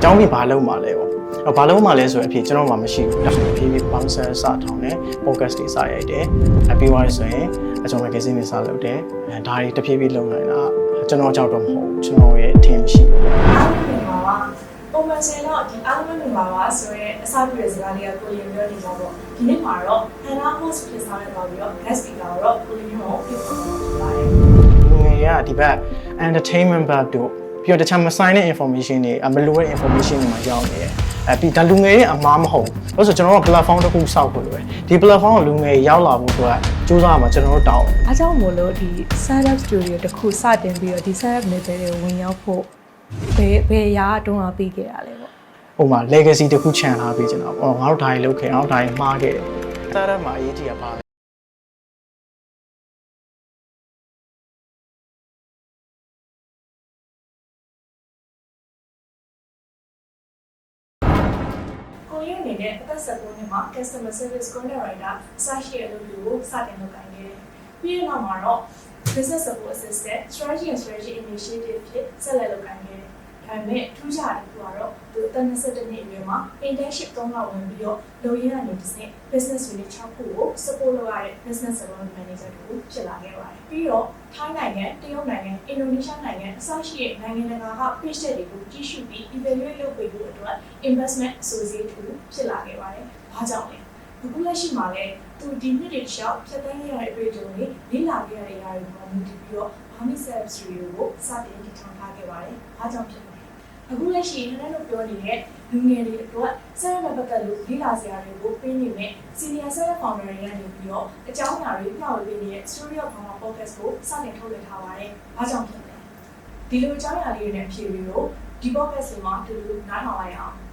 ကျောင်းပြီးဘာလုပ်မှာလဲပေါ့ဘာလုပ်မှာလဲဆိုရင်အဖြစ်ကျွန်တော်မှမရှိဘူးဒါဖြည်းဖြည်းပေါင်းဆက်စထောင်းတယ် podcast တွေစရိုက်တယ်ပြီးသွားဆိုရင်ကျွန်တော် magazine တွေစလုပ်တယ်ဒါတွေတဖြည်းဖြည်းလုပ်နိုင်တာကျွန်တော်ကြောက်တော့မဟုတ်ကျွန်တော်ရဲ့အထင်မရှိဘူးအားလုံးမြင်ပါပါပုံမှန်ဆိုရင်တော့ဒီအားလုံးမြင်ပါပါဆိုရဲအစားပြည့်စကားလေးကကိုရင်ပြောနေကြတော့ဒီနေ့မှာတော့ Hana Host ဖြစ်ဆောင်ရတော့ပြီးတော့ guest speaker တော့ကိုရင်ရောဖြစ်ပါတယ်လူငယ်ကဒီဘက် entertainment ဘက်တို့ပြီးတော့တခြားမဆိုင်တဲ့ information တွေမလိုတဲ့ information တွေမှာရောက်နေတယ်ပြီးဒါလူငယ်ရဲ့အမားမဟုတ်ဘူးလို့ဆိုကျွန်တော်တို့ platform တစ်ခုစောက်ဖို့လိုတယ်ဒီ platform ကိုလူငယ်ရောက်လာဖို့အတွက်စူးစမ်းမှာကျွန်တော်တို့တောင်းအားကြောင့်မို့လို့ဒီ startup studio တစ်ခုစတင်ပြီးတော့ဒီ startup နယ်ပယ်တွေကိုဝင်ရောက်ဖို့ဘယ်ရာတုံးအောင်ပြီးခဲ့ရလဲပေါ့ဟိုမှာ legacy တစ်ခုခြံထားပေးကျွန်တော်ပေါ့ငါတို့ဒါတွေလုပ်ခဲ့အောင်ဒါတွေမှားခဲ့တယ် startup မှာအရေးကြီးတာပါကိုရင်အနေနဲ့အသက်16နှစ်မှာ customer service coordinator စရှိတဲ့အလုပ်တွေကိုစတင်လုပ်ကိုင်နေတယ်။ပြီးတဲ့နောက်မှာတော့ business support assistant strategy and strategy initiative ဖြစ်ဆက်လက်လုပ်ကိုင်နေတယ်။ဒါပေမဲ့ထူးခြားတဲ့ခုကတော့သူအသက်22နှစ်အရွယ်မှာ internship 3လဝင်ပြီးတော့လုပ်ရင်းကနေတစ်ဆင့် business unit 6ခုကို support လုပ်ရတဲ့ business development manager တူဖြစ်လာခဲ့ပါတယ်။ပြီးတော့ထိုင်းနိုင်ငံ၊တရုတ်နိုင်ငံ၊အင်ဒိုနီးရှားနိုင်ငံအစရှိတဲ့နိုင်ငံတကာက page တွေကိုကြည့်ရှုပြီး evaluate လုပ်ပေးဖို့အတွက် investment associate တူဖြစ်လာခဲ့ပါတယ်။ဘာကြောင့်လဲ။အခုလက်ရှိမှာလည်းသူဒီနှစ်တွေရှောက်ဖြတ်သန်းရတဲ့အတွေ့အကြုံတွေလေ့လာခဲ့ရတဲ့အရာတွေကိုမြင်ပြီးတော့ Bami Service တွေကိုစတင်တည်ထောင်ထားခဲ့ပါတယ်။ဘာကြောင့်ဖြစ်လဲ။အခုလက်ရှိထပ်လို့ပြောနေတဲ့လူငယ်တွေအတွက်ဆက်ရပတ်သက်လို့လေ့လာစရာတွေကိုပေးနေမဲ့ Senior Service Founder တွေကနေပြီးတော့အကြောင်းအရာတွေမျှဝေပေးနေတဲ့ Story of Mama Podcast ကိုစတင်ထုတ်လွှင့်ထားပါတယ်။ဘာကြောင့်ဖြစ်လဲ။ဒီလိုအကြောင်းအရာလေးတွေနဲ့အဖြေတွေကိုဒီ podcast မှာတူတူနားထောင်လိုက်အောင်။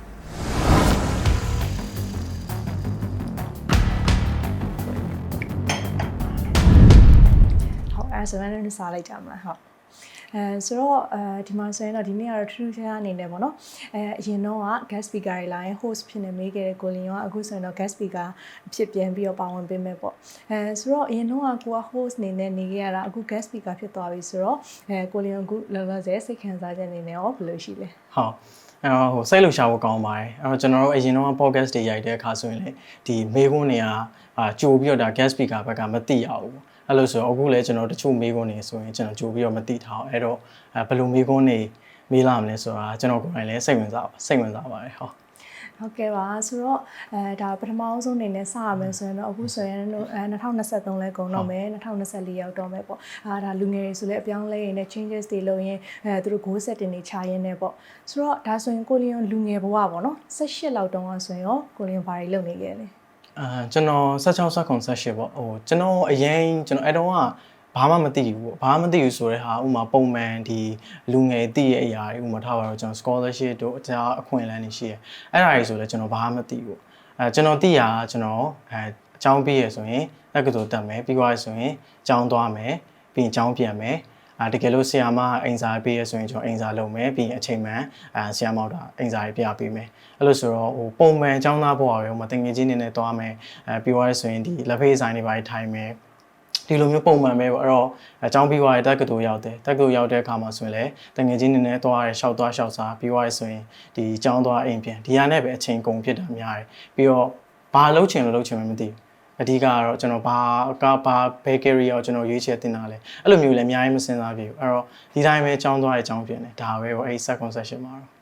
အဲဆိုရင်လည်းစားလိုက်ကြမှာဟုတ်ဆိုတော့ဒီမှာဆိုရင်တော့ဒီနေ့ကတော့ထူးထူးခြားခြားအနေနဲ့ပေါ့နော်အရင်တော့က guest speaker တွေလာရင် host ဖြစ်နေမိခဲ့တဲ့ကိုလင်ရောအခုဆိုရင်တော့ guest speaker ဖြစ်ပြန်ပြီးတော့ပါဝင်ပေးမယ်ပေါ့ဆိုတော့အရင်တော့ကိုက host အနေနဲ့နေခဲ့ရတာအခု guest speaker ဖြစ်သွားပြီဆိုတော့ကိုလင်အခုလောလောဆယ်စိတ်ခံစားချက်အနေနဲ့ရောဘယ်လိုရှိလဲဟုတ်ဟိုစိတ်လှုပ်ရှားဖို့ကောင်းပါတယ်ကျွန်တော်တို့အရင်တော့ podcast တွေရိုက်တဲ့အခါဆိုရင်လေဒီမေးခွန်းတွေကကြိုပြီးတော့ဒါ guest speaker ဘက်ကမသိရဘူးအဲ့လိုဆိုအခုလည်းကျွန်တော်တချို့မေးခွန်းတွေဆိုရင်ကျွန်တော်ကြိုပြီးတော့မသိထားအောင်အဲ့တော့ဘယ်လိုမေးခွန်းတွေမေးလာမလဲဆိုတာကျွန်တော်ကိုယ်တိုင်လည်းစိတ်ဝင်စားပါတယ်ဟုတ်ကဲ့ပါဆိုတော့ဒါပထမဆုံးအနေနဲ့စရမယ်ဆိုရင်တော့အခုဆိုရင်2023လဲကုန်တော့မယ်2024ရောက်တော့မယ်ပေါ့ဒါလူငယ်တွေဆိုလဲအပြောင်းလဲရင်းနဲ့ changes တွေလုပ်ရင်းသူတို့ goal setting တွေချရင်းနဲ့ပေါ့ဆိုတော့ဒါဆိုရင်ကိုလီယွန်လူငယ်ဘဝပေါ့နော်18လောက်တုန်းကဆိုရင်ရောကိုလီယွန်ဘာတွေလုပ်နေခဲ့လဲကျွန်တော်16 18ပေါ့ဟိုကျွန်တော်အရင်ကျွန်တော်အဲ့တုန်းကဘာမှမသိဘူးပေါ့ဘာမှမသိဘူးဆိုတဲ့ဟာဥမာပုံမှန်ဒီလူငယ်သိရဲ့အရာတွေဥမာထားပါတော့ကျွန်တော် scholarship တို့အခြားအခွင့်အလမ်းတွေရှိတယ်အဲ့ဒါတွေဆိုလဲကျွန်တော်ဘာမှမသိဘူးကျွန်တော်သိရကျွန်တော်အကြောင်းပြီးရဆိုရင်တက္ကသိုလ်တက်မယ်ပြီးသွားရဆိုရင်အကြောင်းသွားမယ်ပြီးရင်အကြောင်းပြန်မယ်တကယ်လို့ဆရာမအိမ်စာပေးရဆိုရင်ကျွန်တော်အိမ်စာလုပ်မယ်ပြီးရင်အချိန်မှန်ဆရာမောက်တာအိမ်စာတွေပြပေးမယ်အဲ့လိုဆိုတော့ဟိုပုံမှန်အကြောင်းသားဘဝရောမတင်ငယ်ချင်းနေနဲ့သွားမယ်ပြီးသွားရဆိုရင်ဒီလက်ဖေးဆိုင်တွေပါထိုင်မယ်ဒီလိုမျိုးပုံမှန်ပဲပေါ့အဲ့တော့အကြောင်းပြီးသွားရတက္ကသိုလ်ရောက်တယ်တက္ကသိုလ်ရောက်တဲ့အခါမှာဆိုရင်လည်းတင်ငယ်ချင်းနေနဲ့သွားရရှောက်စားပြီးသွားရဆိုရင်ဒီအကြောင်းသွားအိမ်ပြန်ဒီဟာနဲ့ပဲအချိန်ကုန်ဖြစ်တာများတယ်ပြီးတော့ဘာလုပ်ချင်မှမသိဘူးအဓိကကတော့ကျွန်တော်ဘာဘဲကရီရောကျွန်တော်ရွေးချယ်တင်တာလဲအဲ့လိုမျိုးလည်းအများကြီးမစင်စားပြဘူးအဲ့တော့ဒီတိုင်းပဲကြောင်းသွားတဲ့အကြောင်းပြင်တယ်ဒါပဲပေါ့အဲ့ set conception မှာတော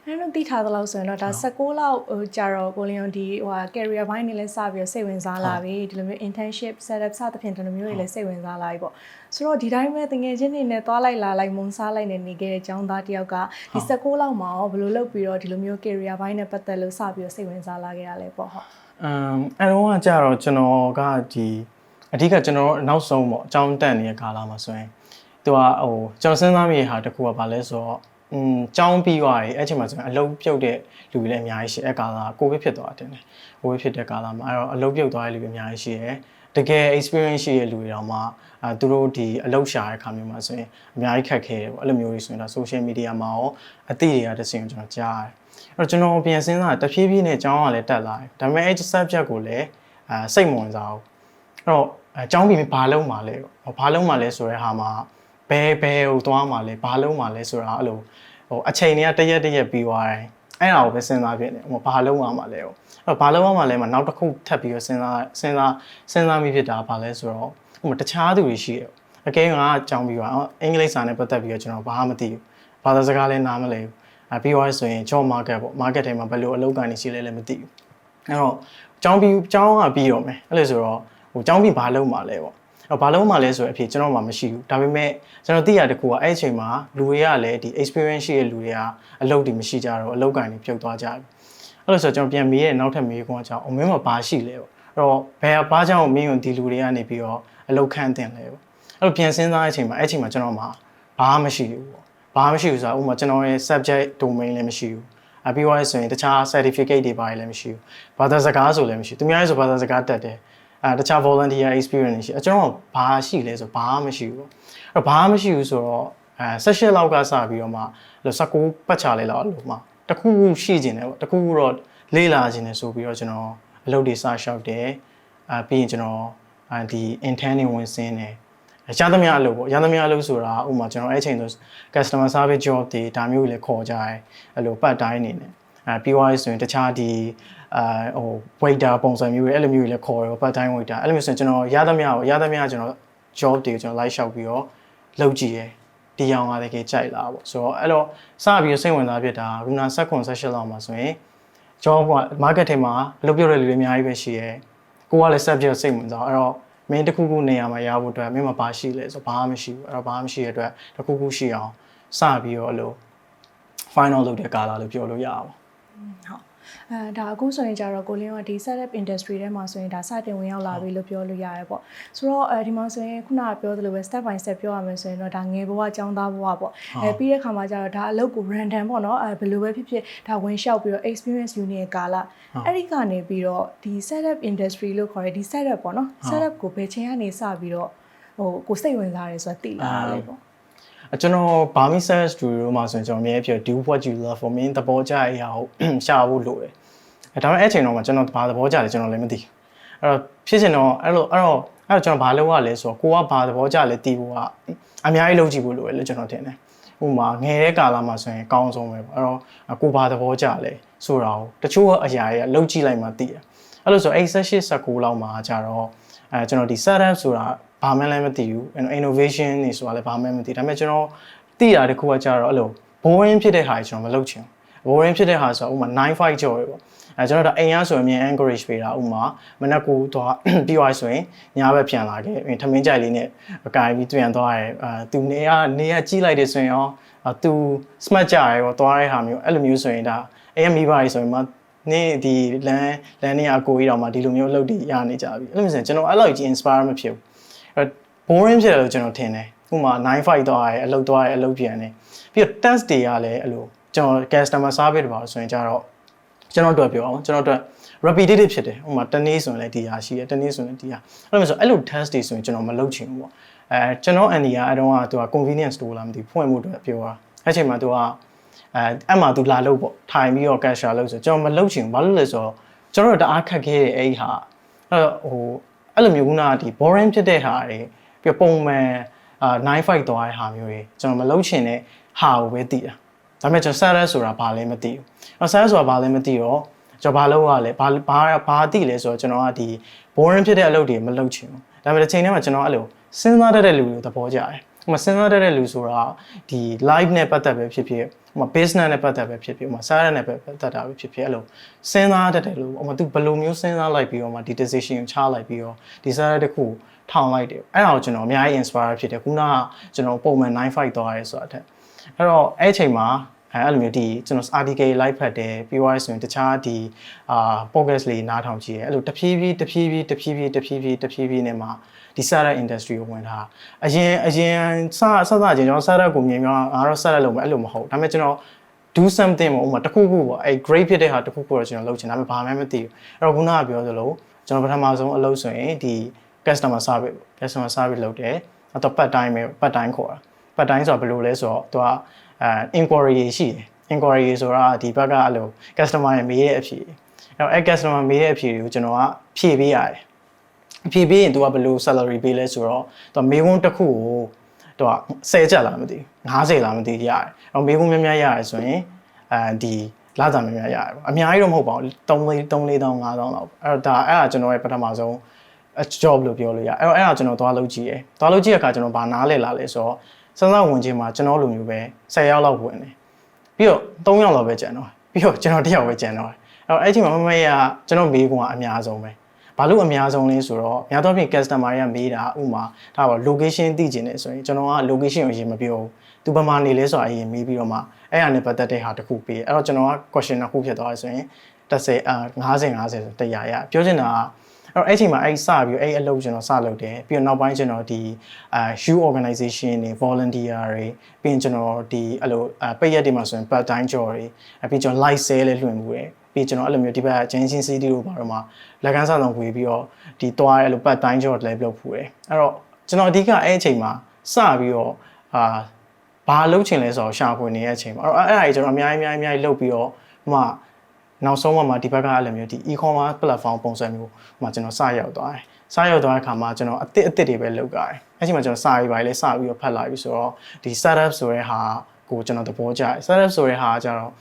့အဲ့တော့သိထားသလောက်ဆိုရင်တော့ဒါ16လောက်ကြာတော့ကိုလင်ယွန်ဒီဟို career ဘိုင်းနေလဲစပြီးတော့စိတ်ဝင်စားလာပြီဒီလိုမျိုး internship setup စသဖြင့်ဒီလိုမျိုးတွေလည်းစိတ်ဝင်စားလာပြီပေါ့ဆိုတော့ဒီတိုင်းပဲတကယ်ချင်းနေနဲ့သွားလိုက်လာလိုက်မုံစားလိုက်နေခဲ့တဲ့ကျောင်းသားတယောက်ကဒီ16လောက်မှာရောဘယ်လိုလုပ်ပြီးတော့ဒီလိုမျိုး career ဘိုင်းနဲ့ပတ်သက်လို့စပြီးတော့စိတ်ဝင်စားလာခဲ့ရလဲပေါ့ဟုတ်အဲ့တော့ကကြာတော့ကျွန်တော်ကဒီအဓိကကျွန်တော်နောက်ဆုံးပေါ့အကြောင်းတက်နေတဲ့ကာလမှာဆိုရင်သူကဟိုကျွန်တော်စဉ်းစားမိတဲ့ဟာတစ်ခုကဘာလဲဆိုတော့ကျောင်းပြီးသွားပြီအဲ့ချိန်မှာဆိုရင်အလုပ်ပြုတ်တဲ့လူတွေလည်းအများကြီးရှိအဲ့ကာလကိုဗစ်ဖြစ်သွားတယ်ကိုဗစ်ဖြစ်တဲ့ကာလမှာအဲ့တော့အလုပ်ပြုတ်သွားတဲ့လူတွေအများကြီးရှိတယ်တကယ် experience ရှိတဲ့လူတွေတော့မှသူတို့ဒီအလုပ်ရှာတဲ့ခါမျိုးမှာဆိုရင်အများကြီးခက်ခဲတယ်ပေါ့အဲ့လိုမျိုးတွေဆိုရင်ဒါ social media မှာရောအသိတွေကတစ်စင်ကျွန်တော်ကြားတယ်အဲ့တော့ကျွန်တော်ပြန်စဉ်းစားတဖြည်းဖြည်းနဲ့ကျောင်းကလည်းတက်လာတယ်ဒါပေမဲ့အဲ့ subject ကိုလည်းစိတ်မဝင်စားဘူးအဲ့တော့ကျောင်းပြီးဘာလုပ်မှာလဲဘာလုပ်မှာလဲဆိုတဲ့ဟာမှာဘယ်ဟိုသွားမှာလဲဘာလုပ်မှာလဲဆိုတာအဲ့လို ဟိုအချိန်တွေကတရက်ပြီးသွားတယ်အဲ့ဒါကိုပဲစဉ်းစားဖြစ်နေဟိုဘာလုံးရမှာလဲဟိုအဲ့ဘာလုံးရမှာလဲမှာနောက်တစ်ခုထပ်ပြီးတော့စဉ်းစားမိဖြစ်တာဘာလဲဆိုတော့ဟိုတခြားသူတွေရှိတယ်အကဲငါအကြောင်းပြီးတော့အင်္ဂလိပ်စာနဲ့ပတ်သက်ပြီးတော့ကျွန်တော်ဘာမှမသိဘူးဘာသာစကားလည်းနားမလည်ဘူးပြီးသွားဆိုရင် job market ပေါ့ market ထဲမှာဘယ်လိုအလုပ်ကနေရှိလဲလည်းမသိဘူးအဲ့တော့အကြောင်းကပြီးတော့မယ်အဲ့လိုဆိုတော့ဟိုအကြောင်းပြီးဘာလုံးမှာလဲပေါ့အဲ့ဘာလုံးမှာလဲဆိုရင်အဖြစ်ကျွန်တော်မှမရှိဘူးဒါပေမဲ့ကျွန်တော်သိရတဲ့ခုကအဲ့အချိန်မှာလူတွေကလည်းဒီ experience ရှိတဲ့လူတွေကအလုပ်တွေမရှိကြတော့အလုပ်ကနေပြုတ်သွားကြပြီအဲ့လိုဆိုကျွန်တော်ပြန်မေးတဲ့နောက်ထပ်မေးခွန်းအကြောင်းမင်းမှာဘာရှိလဲပေါ့အဲ့တော့ဘယ်ဘာကြောင့်မင်းတို့ဒီလူတွေကနေပြီးတော့အလုပ်ခန့်တင်လဲပေါ့အဲ့လိုပြန်စဉ်းစားတဲ့အချိန်မှာအဲ့အချိန်မှာကျွန်တော်မှဘာမှမရှိဘူးပေါ့ဘာမှမရှိဘူးဆိုတာဥပမာကျွန်တော်ရဲ့ subject domain လည်းမရှိဘူးပြီးသွားဆိုရင်တခြား certificate တွေပါလည်းမရှိဘူးဘာသာစကားဆိုလည်းမရှိဘူးသူများဆိုဘာသာစကားတက်တယ်တခြား volunteer experience ရှိကျွန်တော်ဘာရှိလဲဆိုဘာမှမရှိဘူးပေါ့အဲ့တော့ဘာမှမရှိဘူးဆိုတော့16လောက်ကစပြီးတော့မှ19ပတ်ချလေးလောက်လို့မှတခုခုရှိကျင်တယ်ပေါ့တခုခုတော့လေးလာကျင်တယ်ဆိုပြီးတော့ကျွန်တော်အလုပ်တွေစရှောက်တယ်ပြီးရင်ကျွန်တော်ဒီ intern တွေဝင်ဆင်းတယ်ရသမျှအလုပ်ပေါ့ရသမျှအလုပ်ဆိုတာဥပမာကျွန်တော်အဲ့ချိန်ဆို customer service job တွေဒါမျိုးတွေလည်းခေါ်ကြတယ်အဲ့လိုပတ်တိုင်းနေနဲ့ပြီးသွားပြီဆိုရင်တခြားဒီဟို waiter ပုံစံမျိုးတွေအဲ့လိုမျိုးတွေလည်းခေါ်ရောပတ်တိုင်း waiter အဲ့လိုမျိုးဆိုရင်ကျွန်တော်ရသမျှကျွန်တော် job တွေကိုကျွန်တော် like လျှောက်ပြီးတော့လုပ်ကြည့်ရယ်ဒီအောင်ကတကယ်ကြိုက်လာပေါ့ဆိုတော့အဲ့တော့စပြီးစိတ်ဝင်စားဖြစ်တာခုန16လောက်မှာဆိုရင် job က market ထဲမှာအလုပ်ပြုတ်တဲ့လူတွေအများကြီးပဲရှိရယ်ကိုကလည်း subject စိတ်ဝင်စားအဲ့တော့မင်းတခုခုနေရာမှာရဖို့အတွက်မင်းမှာဘာရှိလဲဆိုဘာမှမရှိဘူးအဲ့တော့ဘာမှမရှိတဲ့အတွက်တခုခုရှိအောင်စပြီးတော့အဲ့လို final လုပ်တဲ့ကာလလို့ပြောလို့ရအောင်ဟုတ်ဒါအခုဆိုရင်ကြတော့ကိုလင်းကဒီ startup industry ထဲမှာဆိုရင်ဒါစတင်ဝင်ရောက်လာပြီလို့ပြောလို့ရတယ်ပေါ့ဆိုတော့ဒီမှာဆိုရင်ခုနကပြောသလိုပဲ step by step ပြောရမယ်ဆိုရင်တော့ဒါငယ်ဘဝအကြောင်းသားဘဝပေါ့ပြီးတဲ့အခါမှာကျတော့ဒါအလုပ်ကို random ပေါ့နော်ဘယ်လိုပဲဖြစ်ဖြစ်ဒါဝင်လျှောက်ပြီးတော့ experience union ကာလအဲ့ဒီကနေပြီးတော့ဒီ startup industry လို့ခေါ်တဲ့ဒီ startup ပေါ့နော် startup ကိုဘယ်ချိန်ကနေစပြီးတော့ဟိုကိုစိတ်ဝင်စားရဲဆိုတာသိလာတယ်ပေါ့ကျွန်တော် Burmese Sales Studio မှာဆိုရင်ကျွန်တော်အမြဲပြော do what you love for me သဘောကျတဲ့အရာကိုရှာဖို့လိုတယ်ဒါပေမဲ့အဲ့ချိန်တော့မှကျွန်တော်ဘာသဘောကျလဲကျွန်တော်လည်းမသိအဲ့တော့ဖြစ်ချင်တော့အဲ့တော့ကျွန်တော်ဘာလုပ်ရလဲဆိုတော့ကိုကဘာသဘောကျလဲသိဖို့ကအများကြီးလုပ်ကြည့်ဖို့လိုတယ်လို့ကျွန်တော်ထင်တယ်ဥပမာငယ်တဲ့ကာလမှာဆိုရင်အကောင်းဆုံးပဲပေါ့အဲ့တော့ကိုဘာသဘောကျလဲဆိုတာကိုတချို့အရာတွေကလုပ်ကြည့်လိုက်မှသိတယ်အဲ့လိုဆိုအဲ့16လောက်မှာကျတော့ကျွန်တော်ဒီ startup ဆိုတာဘာမှလည်းမသိဘူး innovation တွေဆိုတာလည်းဘာမှမသိဒါပေမဲ့ကျွန်တော်သိတာတခုကကျတော့အဲ့လို boring ဖြစ်တဲ့ဟာကျွန်တော်မလုပ်ချင်ဘူး boring ဖြစ်တဲ့ဟာဆိုတော့ဥပမာ9-5ကြော်ပဲပေါ့ကျွန်တော်တို့အိမ်ရဆိုရင်အမြင် encourage ပေးတာဥပမာမနက်ကူသွားပြီးသွားဆိုရင်ညဘက်ပြန်လာခဲ့ထမင်းကြိုက်လေးနဲ့ကားပြီးပြန်သွားတယ်သူနေရကြီးလိုက်တယ်ဆိုရင်ရောသူ smart ကြရဲပေါ့သွားတဲ့ဟာမျိုးအဲ့လိုမျိုးဆိုရင်ဒါအိမ်ရမိပါလေဆိုရင်နေဒီလမ်းနေအကိုကြီးတော့မှဒီလိုမျိုးလုပ်တည်ရနေကြပြီအဲ့လိုမျိုးဆိုရင်ကျွန်တော်အဲ့လိုကြီး inspire မဖြစ်ဘူးboring ဖြစ်တယ်လို့ကျွန်တော်ထင်တယ်ဥပမာ9-5သွားရဲအလုပ်သွားရဲအလုပ်ပြန်နေပြီးတော့ test တွေကလည်းအဲ့လိုကျွန်တော် customer service တွေပါဆိုရင်ကြတော့ကျွန်တော်တို့ပြောအောင်ကျွန်တော်တို့ repetitive ဖြစ်တယ်ဥပမာတနေ့ဆိုရင်လည်းဒီဟာရှိတယ်တနေ့ဆိုရင်ဒီဟာအဲ့လိုဆိုအဲ့လို test တွေဆိုရင်ကျွန်တော်မလုပ်ချင်ဘူးပေါ့ကျွန်တော် Andy ကအဲ့တော့သူက convenience store လာမသိဖွင့်ဖို့အတွက်ပြောတာအဲ့ချိန်မှာသူကအဲ့မှာသူလာလို့ပေါ့ထိုင်ပြီးတော့ cashier လုပ်ဆိုကျွန်တော်မလုပ်ချင်ဘူးဘာလို့လဲဆိုတော့ကျွန်တော်တို့တအားခက်ခဲတဲ့အဲ့ဟာအဲ့လိုမျိုးကဒီ boring ဖြစ်တဲ့ဟာတွေပြီးပုံမှန်9-5သွားတဲ့ဟာမျိုးတွေကျွန်တော်မလုပ်ချင်တဲ့ဟာကိုပဲသိတာဒါပေမဲ့ကျွန်တော် startup ဆိုတာဘာလဲမသိဘူး။ startup ဆိုတာဘာလဲမသိတော့ကျွန်တော်ဘာလုပ်ရလဲဘာသိလဲဆိုတော့ကျွန်တော်ကဒီ boring ဖြစ်တဲ့အလုပ်တွေမလုပ်ချင်ဘူး။ဒါပေမဲ့တစ်ချိန်တည်းမှာကျွန်တော်အဲ့လိုစဉ်းစားတတ်တဲ့လူတွေသဘောကျတယ်။ဥပမာစဉ်းစားတတ်တဲ့လူဆိုတာဒီ live နဲ့ပတ်သက်ပဲဖြစ်ဖြစ်ဥပမာ business နဲ့ပတ်သက်ပဲဖြစ်ဖြစ်ဥပမာ startup နဲ့ပတ်သက်တာပဲဖြစ်ဖြစ်အဲ့လိုစဉ်းစားတတ်တဲ့လူဥပမာ तू ဘယ်လိုမျိုးစဉ်းစားလိုက်ပြီးတော့မှဒီ decision ကိုချလိုက်ပြီးတော့ဒီ startup တစ်ခုထောင်လိုက်တယ်။အဲ့ဒါကိုကျွန်တော်အများကြီး inspire ဖြစ်တယ်။ခုနကကျွန်တော်ပုံမှန်9-5သွားရဲဆိုတာတဲ့။အဲ့တော့အဲ့အချိန်မှာအဲ့လိုမျိုးဒီကျွန်တော် article လိုက်ဖတ်တယ်ပြီးသွားဆိုရင်တခြားဒီpodcast လေးနားထောင်ကြည့်ရဲအဲ့လိုတဖြည်းဖြည်းနဲ့မှဒီ startup industry ကိုဝင်တာအရင်စချင်းကျွန်တော် startup ကိုမြင်တော့ငါတော့ startup လုပ်မယ်အဲ့လိုမဟုတ်ဒါပေမဲ့ကျွန်တော် do something ပေါ့ဥပမာတစ်ခုခုပေါ့အဲ့ great ဖြစ်တဲ့ဟာတစ်ခုခုတော့ကျွန်တော်လုပ်ချင်ဒါပေမဲ့ဘာမှမသိဘူးအဲ့တော့ခုနကပြောသလိုကျွန်တော်ပထမဆုံးအလုပ်ဆိုရင်ဒီ customer service လုပ်တယ်အတော့ပတ်တိုင်းခေါ်တာပတ်တိုင်းဆိုတာဘယ်လိုလဲဆိုတော့သူကinquiry ရှိတယ် inquiry ဆိုတာဒီဘက်ကအဲ့လို customer ရဲ့မေးတဲ့အဖြေအဲ့ customer မေးတဲ့အဖြေတွေကိုကျွန်တော်ကဖြည့်ပေးရတယ်ဖြည့်ပေးရင်သူကဘယ်လို salary ပေးလဲဆိုတော့သူမေးခွန်းတစ်ခုကို တော့10ချက်လားမသိ50လားမသိရတယ်အဲ့မေးခွန်းများများရတယ်ဆိုရင်ဒီလာစာများများရတယ်ပေါ့အများကြီးတော့မဟုတ်ပါဘူး3,400 5,000လောက်အဲ့တော့အဲ့ဒါကျွန်တော်ရဲ့ပထမဆုံး job လို့ပြောလို့ရအဲ့တော့ကျွန်တော်သွားလုပ်ကြည့်ရယ်သွားလုပ်ကြည့်တဲ့အခါကျွန်တော်ဗာနားလဲလာလဲဆိုတော့စမ်းစမ်းဝင်ချင်းမှာကျွန်တော်လိုမျိုးပဲ10ယောက်လောက်ဝင်တယ်ပြီးတော့3ယောက်လောက်ပဲကျန်တော့ပြီးတော့ကျွန်တော်1ယောက်ပဲကျန်တော့အဲ့ချိန်မှာမမေကကျွန်တော်မေးခွန်းကအများဆုံးပဲဘာလို့အများဆုံးလဲဆိုတော့များသောအားဖြင့် customer တွေကမေးတာဥမာဒါပါ location သိချင်တယ်ဆိုရင်ကျွန်တော်က location ကိုအရင်မပြောဘူးသူဘယ်မှာနေလဲဆိုတာအရင်မေးပြီးတော့မှအဲ့ဟာနဲ့ပတ်သက်တဲ့ဟာတစ်ခုပေးအဲ့တော့ကျွန်တော်က question တစ်ခုဖြစ်သွားတယ်ဆိုရင်50ဆို100ရပြောချင်တာအဲ့အချိန်မှာအဲ့စပြီးအဲ့အလုပ်ကျွန်တော်စလုပ်တယ်ပြီးတော့နောက်ပိုင်းကျွန်တော်ဒီU organization တွေ volunteer တွေပြီးရင်ကျွန်တော်ဒီအဲ့လိုပိတ်ရက်တွေမှာဆိုရင် part time job တွေပြီးကျွန်တော် live sale လေးလွှင့်မှုတယ်ပြီးကျွန်တော်အဲ့လိုမျိုးဒီဘက် Junction City တို့ဘာလို့မှလက်ကမ်းစာဆောင်ဝေပြီးတော့ဒီတွားအဲ့လို part time job လည်းလုပ်ဖူးတယ်အဲ့တော့ကျွန်တော်အဓိကအဲ့အချိန်မှာစပြီးတော့ဘာလုပ်ချင်လဲဆိုတော့ရှာဖွေနေတဲ့အချိန်မှာအဲ့ဒါကြီးကျွန်တော်အများကြီးလုပ်ပြီးတော့မှနောက်ဆုံးမှာဒီဘက်ကအဲ့လိုမျိုးဒီ e-commerce platform ပုံစံမျိုးမှာကျွန်တော်စရောက်သွားတယ်။စရောက်သွားတဲ့အခါမှာကျွန်တော်အစ်တွေပဲလုပ်ကြတယ်။အဲ့ချိန်မှာကျွန်တော်စာရေးပါလေစပြီးတော့ဖတ်လာပြီဆိုတော့ဒီ startup ဆိုတဲ့ဟာကိုကျွန်တော်သဘောကျတယ်။ startup ဆိုတဲ့ဟာကျတော့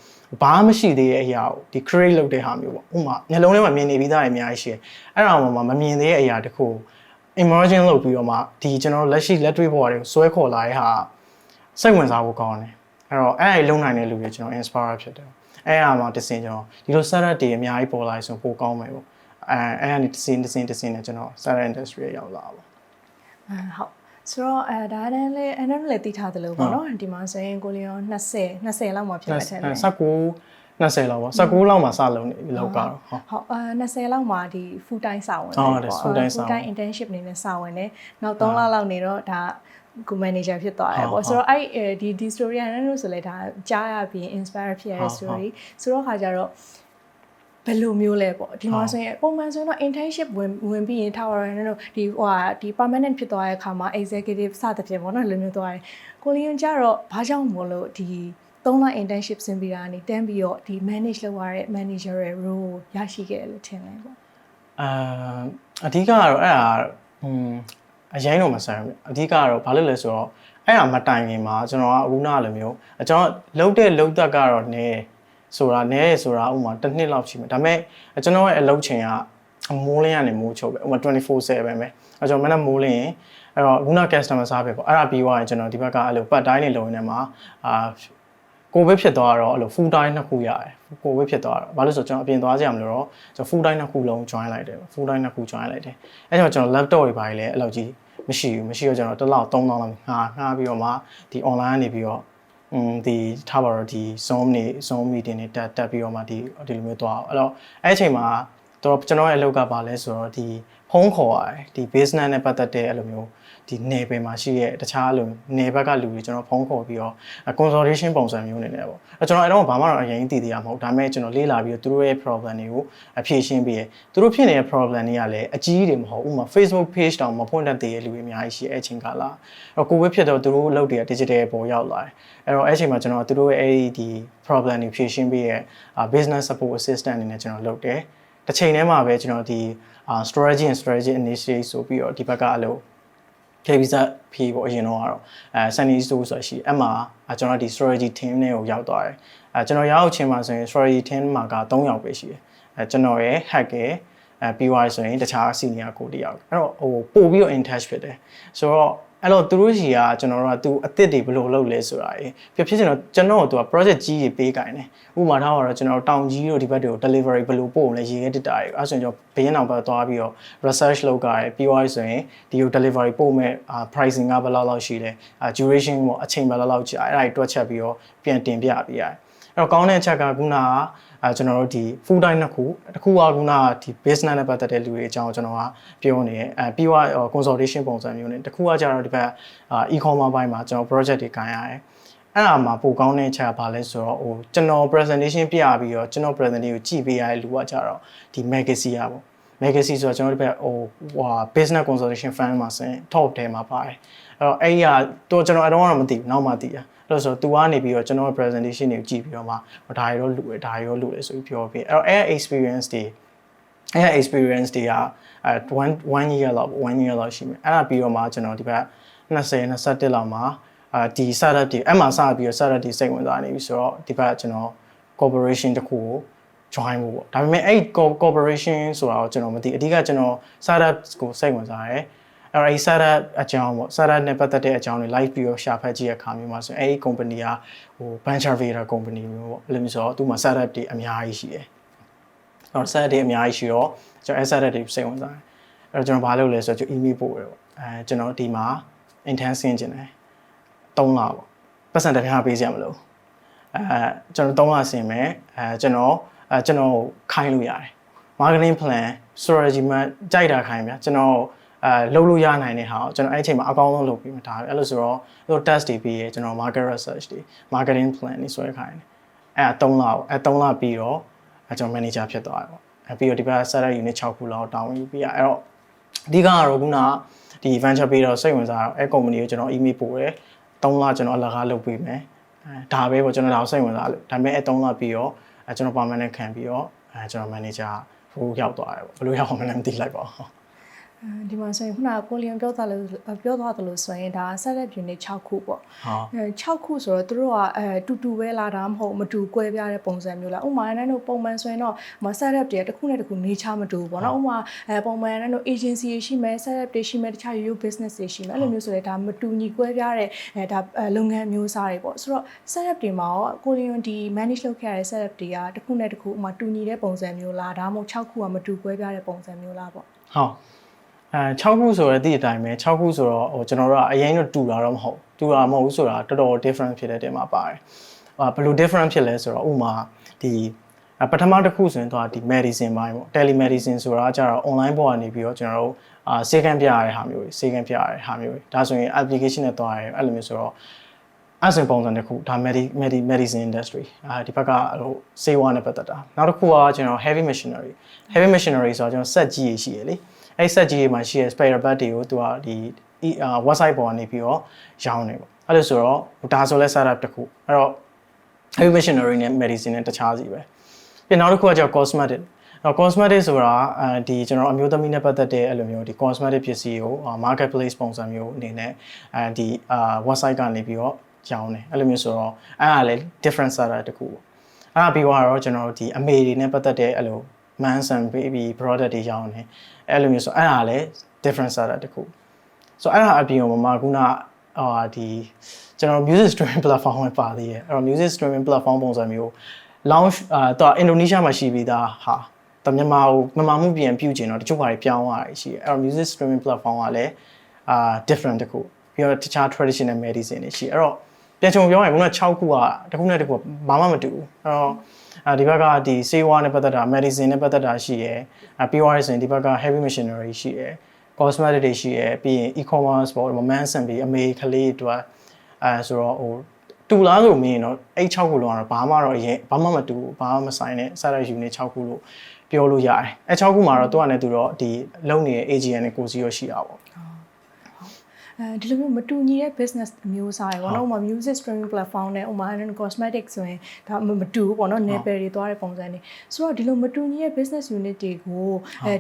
ဘာမှမရှိသေးတဲ့အရာကိုဒီ create လုပ်တဲ့ဟာမျိုးပေါ့။ဥပမာမျိုးလုံးထဲမှာမြင်နေပြီးသားတွေအများကြီးရှိတယ်။အဲ့ဒါမှမမြင်သေးတဲ့အရာတခု emerging လုပ်ပြီးတော့မှဒီကျွန်တော်လက်ရှိလက်တွေ့ဘဝတွေကိုဆွဲခေါ်လာတဲ့ဟာစိတ်ဝင်စားဖို့ကောင်းတယ်။အဲ့တော့အဲ့ဒီလုံနိုင်တဲ့လူတွေကျွန်တော် inspire ဖြစ်တယ်။အဲ့အားမှာတစင်ကျွန်တော်ဒီလို startup တွေအများကြီးပေါ်လာဆိုပိုကောင်းမယ်ပေါ့အဲ့ကနေတစင်နဲ့ကျွန်တော် startup industry ရောက်လာပါဟုတ်ဆိုတော့ဒါလည်းသိထားသလိုပေါ့နော်ဒီမှာဆိုရင်ကိုလီယော20လောက်မှဖြစ်မယ်ထင်တယ်19လောက်ပေါ့19လောက်မှစလုံးနေလောက်ကတော့ဟုတ်20လောက်မှဒီ full time စာဝင်တယ်ပေါ့ full time internship နေနဲ့စာဝင်တယ်နောက်3လလောက်နေတော့ဒါကို manager ဖြစ်သွားတယ်ပေါ့ဆိုတော့အဲ့ဒီ story ကလည်းဆိုလဲဒါကြားရပြီး inspire ဖြစ်ရတဲ့ story ဆိုတော့ခါကြတော့ဘယ်လိုမျိုးလဲပေါ့ဒီမှာဆိုရင်ပုံမှန်ဆိုရင်တော့ internship ဝင်ပြီးရင်ထားရတယ်နော်ဒီ permanent ဖြစ်သွားတဲ့အခါမှာ executive စသဖြင့်ပေါ့နော်လိုမျိုးသွားတယ်ကိုလီယွန်ကြတော့ဘာကြောင့်မို့လို့ဒီ3လ internship ဆင်းပြီးတာနေတန်းပြီးတော့ဒီ manage လုပ်ရတဲ့ manager ရဲ့ role ရရှိခဲ့တယ်လို့ထင်တယ်ပေါ့အဓိကကတော့အဲ့ဒါအရင်တော့မဆန်းဘူးအဓိကကတော့ဘာလို့လဲဆိုတော့အဲ့ဒါမတိုင်ခင်မှာကျွန်တော်ကအခုနလိုမျိုးကျွန်တော်လုပ်သက်ကတော့နည်းဆိုတာဥမာတစ်နှစ်လောက်ရှိမယ်ဒါပေမဲ့ကျွန်တော်ရဲ့အလုပ်ချိန်ကမိုးလင်းကနေမိုးချုပ်ပဲဥမာ24/7ပဲအဲ့ကျွန်တော်မနေ့မိုးလင်းရင်အဲ့တော့ခုန customer service ပေါ့အဲ့ဒါပြီးသွားရင်ကျွန်တော်ဒီဘက်ကအဲ့လို part time နေလုပ်နေမှာကိုပဲဖြစ်သွားတော့အဲ့လို full time နှစ်ခုရတယ်ကိုပဲဖြစ်သွားတော့ဘာလို့ဆိုကျွန်တော်အပြင်သွားကြရမလို့တော့ကျွန်တော် full time နှစ်ခုလုံး join လိုက်တယ် full time နှစ်ခု join လိုက်တယ်အဲ့တော့ကျွန်တော် laptop တွေပါလေအဲ့လိုကြီးမရှိတော့ကျွန်တော်တစ်လောက်3000လောက်ငှားပြီးတော့မှဒီ online ကနေပြီးတော့ဒီထားပါတော့ဒီ Zoom meeting တွေတက်ပြီးတော့မှဒီလိုမျိုးသွားအဲ့တော့အဲ့အချိန်မှာတော့ကျွန်တော်ရဲ့အလုပ်ကပါလဲဆိုတော့ဒီဖုန်းခေါ်ရတယ်ဒီ business နဲ့ပတ်သက်တဲ့အဲ့လိုမျိုးဒီနယ်ပယ်မှာရှိရဲ့တခြားလိုနယ်ဘက်ကလူတွေကျွန်တော်ဖုန်းခေါ်ပြီးတော့ consultation ပုံစံမျိုးနေတယ်ပေါ့အဲ့ကျွန်တော်အဲ့တော့ဘာမှတော့အရင်သိသေးရမဟုတ်ဒါပေမဲ့ကျွန်တော်လေ့လာပြီးတော့သူတို့ရဲ့ problem တွေကိုဖြေရှင်းပြီးရသူတို့ဖြစ်နေတဲ့ problem တွေကလည်းအကြီးတွေမဟုတ်ဥပမာ Facebook page တောင်မဖွင့်တတ်သေးတဲ့လူတွေအများကြီးရှိအဲ့ချိန်ကလာအဲ့တော့ကိုဝေးဖြစ်တော့သူတို့လုပ်တွေက digital ပေါ်ရောက်လာတယ်အဲ့တော့အဲ့ချိန်မှာကျွန်တော်သူတို့ရဲ့အဲ့ဒီ problem တွေဖြေရှင်းပြီးရ business support assistant အနေနဲ့ကျွန်တော်လုပ်တယ်တစ်ချိန်တည်းမှာပဲကျွန်တော်ဒီ strategy initiative ဆိုပြီးတော့ဒီဘက်ကအလုပ်KBZ ဖြေပေါ့အရင်တော့ကတော့Sunny Store ဆိုရှိအဲ့မှာကျွန်တော်ဒီ strategy team နဲ့ကိုရောက်သွားတယ်ကျွန်တော်ရောက်ချင်းမှာဆိုရင် strategy team မှာက3ယောက်ပဲရှိတယ်ကျွန်တော်ရဲ့ hack ရဲ့ပြီးသွားဆိုရင်တခြား senior ကိုတယောက်အဲ့တော့ပို့ပြီးတော့ in touch ဖြစ်တယ်ဆိုတော့အဲ့တော့သူတို့ကြီးကကျွန်တော်တို့ကသူအသစ်တွေဘယ်လိုလုပ်လဲဆိုတာဖြစ်ကျွန်တော်တို့က project ကြီးတွေပေးကြတယ်ဥပမာထားတော့ကျွန်တော်တောင်ကြီးတို့ဒီဘက်တွေကို delivery ဘယ်လိုပို့မလဲရေးခဲ့တက်တာတွေအဲ့ဆိုရင်ကျွန်တော်ဘင်းအောင်ဘက်သွားပြီးတော့ research လုပ်ကြတယ်ပြီးသွားဆိုရင်ဒီကို delivery ပို့မဲ့ pricing ကဘယ်လောက်ရှိလဲduration ပေါ့အချိန်ဘယ်လောက်ကြာအဲ့ဒါတွေတွက်ချက်ပြီးတော့ပြန်တင်ပြပေးရတယ်အဲ့တော့ကောင်းတဲ့အချက်ကခုနကကျွန်တော်တို့ဒီ full time တစ်ခုကခုနကဒီ business နဲ့ပတ်သက်တဲ့လူတွေအကြောင်းကျွန်တော်ကပြောနေတယ်ပြီးတော့ consultation ပုံစံမျိုးနဲ့တစ်ခုကကျတော့ဒီဘက် e-commerce ဘိုင်းမှာကျွန်တော် project တွေကန်ရတယ်အဲ့ဒါမှာပိုကောင်းတဲ့အချက်ကဘာလဲဆိုတော့ကျွန်တော် presentation ပြပြီးတော့ကျွန်တော် presentation ကိုကြည့်ပေးရတဲ့လူကကျတော့ဒီ magazine ပေါ့ magazine ဆိုတော့ကျွန်တော်ဒီဘက်business consultation firm မှာဆိုရင် top ထဲမှာပါတယ်အဲ့တော့အဲ့ကတော့ကျွန်တော်အတော့မသိဘူးနောက်မှသိတာလို့ဆိုတော့ तू ကနေပြီးတော့ကျွန်တော် presentation တွေကိုကြည့်ပြီးတော့မှဒါရောလူတယ်ဆိုပြီးပြောပြီးအဲ့တော့အဲ့ experience တွေက1 year လောက်ရှိမယ်အဲ့ဒါပြီးတော့မှကျွန်တော်ဒီဘက် 20 21လောက်မှာဒီ startup တွေအဲ့မှာစပြီးတော့ startup တွေစိတ်ဝင်စားနေပြီဆိုတော့ဒီဘက်ကျွန်တော် corporation တစ်ခုကို join ဖို့ပေါ့ဒါပေမဲ့အဲ့ corporation ဆိုတာကိုကျွန်တော်မသိအဓိကကျွန်တော် startup ကိုစိတ်ဝင်စားတယ်အဲ့ startup အကြောင်းပေါ့ startup နဲ့ပတ်သက်တဲ့အကြောင်းတွေ live ပြီးတော့ရှာဖတ်ကြည့်ရခါမျိုးမှာဆိုရင်အဲ့ company ကဟို venture capital company မျိုးပေါ့အဲ့လိုမျိုးဆိုတော့သူ့မှာ startup တွေအများကြီးရှိတယ်အဲ့ startup တွေအများကြီးရှိတော့ကျွန်တော် startup တွေစိတ်ဝင်စားတယ်အဲ့တော့ကျွန်တော်ဘာလုပ်လဲဆိုတော့ကျွန်တော် email ပို့တယ်ပေါ့ကျွန်တော်ဒီမှာ intern ဆင်းကျင်တယ်3လပေါ့ပတ်စံတပြားပေးစရာမလိုကျွန်တော်3လဆင်းမယ်ကျွန်တော်ခိုင်းလို့ရတယ် marketing plan strategy မှာကြိုက်တာခိုင်းဗျာကျွန်တော်လုပ်လို့ရနိုင်တဲ့ဟာကိုကျွန်တော်အဲ့အချိန်မှာအကောင်းဆုံးလုပ်ပြီးမှဒါပဲအဲ့လိုဆိုတော့သူ test တွေပြီးရကျွန်တော် market research တွေ marketing plan တွေဆွဲခိုင်းတယ်အဲ့ဒါ3လပေါ့အဲ့3လပြီးတော့ကျွန်တော် manager ဖြစ်သွားတယ်ပေါ့အဲ့ပြီးတော့ဒီဘက် startup unit 6ခုလောက်တောင်းယူပြီးရအဲ့တော့အဓိကတော့ခုနဒီ venture ပြီးတော့စိတ်ဝင်စားတော့အဲ့ company ကိုကျွန်တော် email ပို့တယ်3လကျွန်တော်အလကားလုပ်ပေးမယ်ဒါပဲပေါ့ကျွန်တော်ဒါကိုစိတ်ဝင်စားလို့ဒါပေမဲ့အဲ့3လပြီးတော့ကျွန်တော် permanent ခံပြီးတော့ကျွန်တော် manager ဟိုရောက်သွားတယ်ပေါ့ဘယ်လိုရောက်အောင်မလဲမသိလိုက်ပါဘူးဒီမှာဆိုရင်ခုနကကိုလီယံပြောသွားတယ်လို့ဆိုရင်ဒါ startup unit 6ခုပေါ့6ခုဆိုတော့သူတို့ကတူတူပဲလာတာမဟုတ်မတူကွဲပြားတဲ့ပုံစံမျိုးလားဥပမာအဲ့တို့ပုံမှန်ဆိုရင်တော့ startup တွေတစ်ခုနဲ့တစ်ခုနေချမတူဘူးပေါ့နော်ဥပမာပုံမှန်အဲ့တို့ agency တွေရှိမယ် startup တွေရှိမယ်တခြား you business တွေရှိမယ်အဲ့လိုမျိုးဆိုတော့ဒါမတူညီကွဲပြားတဲ့ဒါလုပ်ငန်းမျိုးစားတွေပေါ့ဆိုတော့ startup တွေမှာရောကိုလီယံဒီ manage လုပ်ခဲ့ရတဲ့ startup တွေကတစ်ခုနဲ့တစ်ခုဥပမာတူညီတဲ့ပုံစံမျိုးလားဒါမှမဟုတ်6ခုကမတူကွဲပြားတဲ့ပုံစံမျိုးလားပေါ့ဟုတ်6ခုဆိုတော့ဒီအတိုင်းပဲ6ခုဆိုတော့ဟိုကျွန်တော်တို့ကအရင်တော့တူတာတော့မဟုတ်ဘူးဆိုတာတော်တော် different ဖြစ်တဲ့တဲမှာပါတယ်ဘယ်လို different ဖြစ်လဲဆိုတော့ဥမာဒီပထမတစ်ခုဆိုရင်တော့ဒီ medicine ဘိုင်းပေါ့ telemedicine ဆိုတာကျတော့ online ပေါ်ကနေပြီးတော့ကျွန်တော်တို့စေကံပြရတဲ့ဟာမျိုးတွေစေကံပြရတဲ့ဟာမျိုးတွေဒါဆိုရင် application နဲ့တွားရဲအဲ့လိုမျိုးဆိုတော့အဲ့ဆိုပုံစံတစ်ခုဒါ medicine industry ဒီဘက်ကဟိုစေဝါနဲ့ပတ်သက်တာနောက်တစ်ခုကကျွန်တော် heavy machinery ဆိုတော့ကျွန်တော်စက်ကြီးရှိရလေအဲ့ဆက်ကြီးမှာရှိတဲ့ spare part တွေကိုသူကဒီ website ပေါ်ကနေပြီးတော့ရောင်းနေပေါ့အဲ့လိုဆိုတော့ဒါဆိုလဲ startup တစ်ခုအဲ့တော့ heavy machinery နဲ့ medicine နဲ့တခြားစီပဲပြီးနောက်တစ်ခုကကျတော့ cosmetic အဲ့ cosmetic ဆိုတာဒီကျွန်တော်အမျိုးသမီးနဲ့ပတ်သက်တဲ့အဲ့လိုမျိုးဒီ cosmetic ပစ္စည်းကို marketplace ပုံစံမျိုးအနေနဲ့ဒီ website ကနေပြီးတော့ရောင်းတယ်အဲ့လိုမျိုးဆိုတော့အဲ့ဒါလည်း different startup တစ်ခုပေါ့အဲ့ဒါပြီးတော့ကျွန်တော်တို့ဒီအမေတွေနဲ့ပတ်သက်တဲ့အဲ့လို Manson baby product တွေရောင်းတယ်အဲ့လိုမျိုးဆိုအဲ့ဒါလည်း different startup တခုဆိုအဲ့ဒါအပြင်မှာခုနဒီကျွန်တော် music streaming platform နဲ့ပါသေးတယ်အဲ့တော့ music streaming platform ပုံစံမျိုး launch တော့အင်ဒိုနီးရှားမှာရှိပြီးသားဟာတမြန်မာမှုပြန်ပြုကျင်တော့တချို့ဟာတွေပြောင်းသွားရှိတယ်အဲ့တော့ music streaming platform ကလည်းdifferent တခုပြီးတော့တခြား traditional medicine တွေရှိအဲ့တော့ပြန်ချုံပြောရင်ခုန6ခုကတစ်ခုနဲ့တစ်ခုဘာမှမတူဘူးအဲ့တော့ဒီဘက်ကဒီ sewa နဲ့ပတ်သက်တာ medicine နဲ့ပတ်သက်တာရှိရယ်ပြီးသွားရဆိုရင်ဒီဘက်က heavy machinery ရှိရယ် cosmetic တွေရှိရယ်ပြီးရင် e-commerce ပေါ့ Manson ပြီးအမေကလေးတွေဆိုတော့ဟိုတူလားလို့မင်းတော့အဲ့6ခုလုံးကတော့ဘာမှမတူဘူးဘာမှမဆိုင်နဲ့ startup unit 6ခုလို့ပြောလို့ရတယ်အဲ့6ခုမှာတော့သူကလည်းသူတော့ဒီလုံနေတဲ့ AGN နဲ့ကိုစီရောရှိတာပေါ့ဒီလိုမျိုးမတူညီတဲ့ business မျိုးစားတွေပေါ့နော်ဥပမာ music streaming platform နဲ့ဥပမာ cosmetics ဆိုရင်ဒါမတူဘူးပေါ့နော် level တွေသွားတဲ့ပုံစံတွေဆိုတော့ဒီလိုမတူညီတဲ့ business unit တွေကို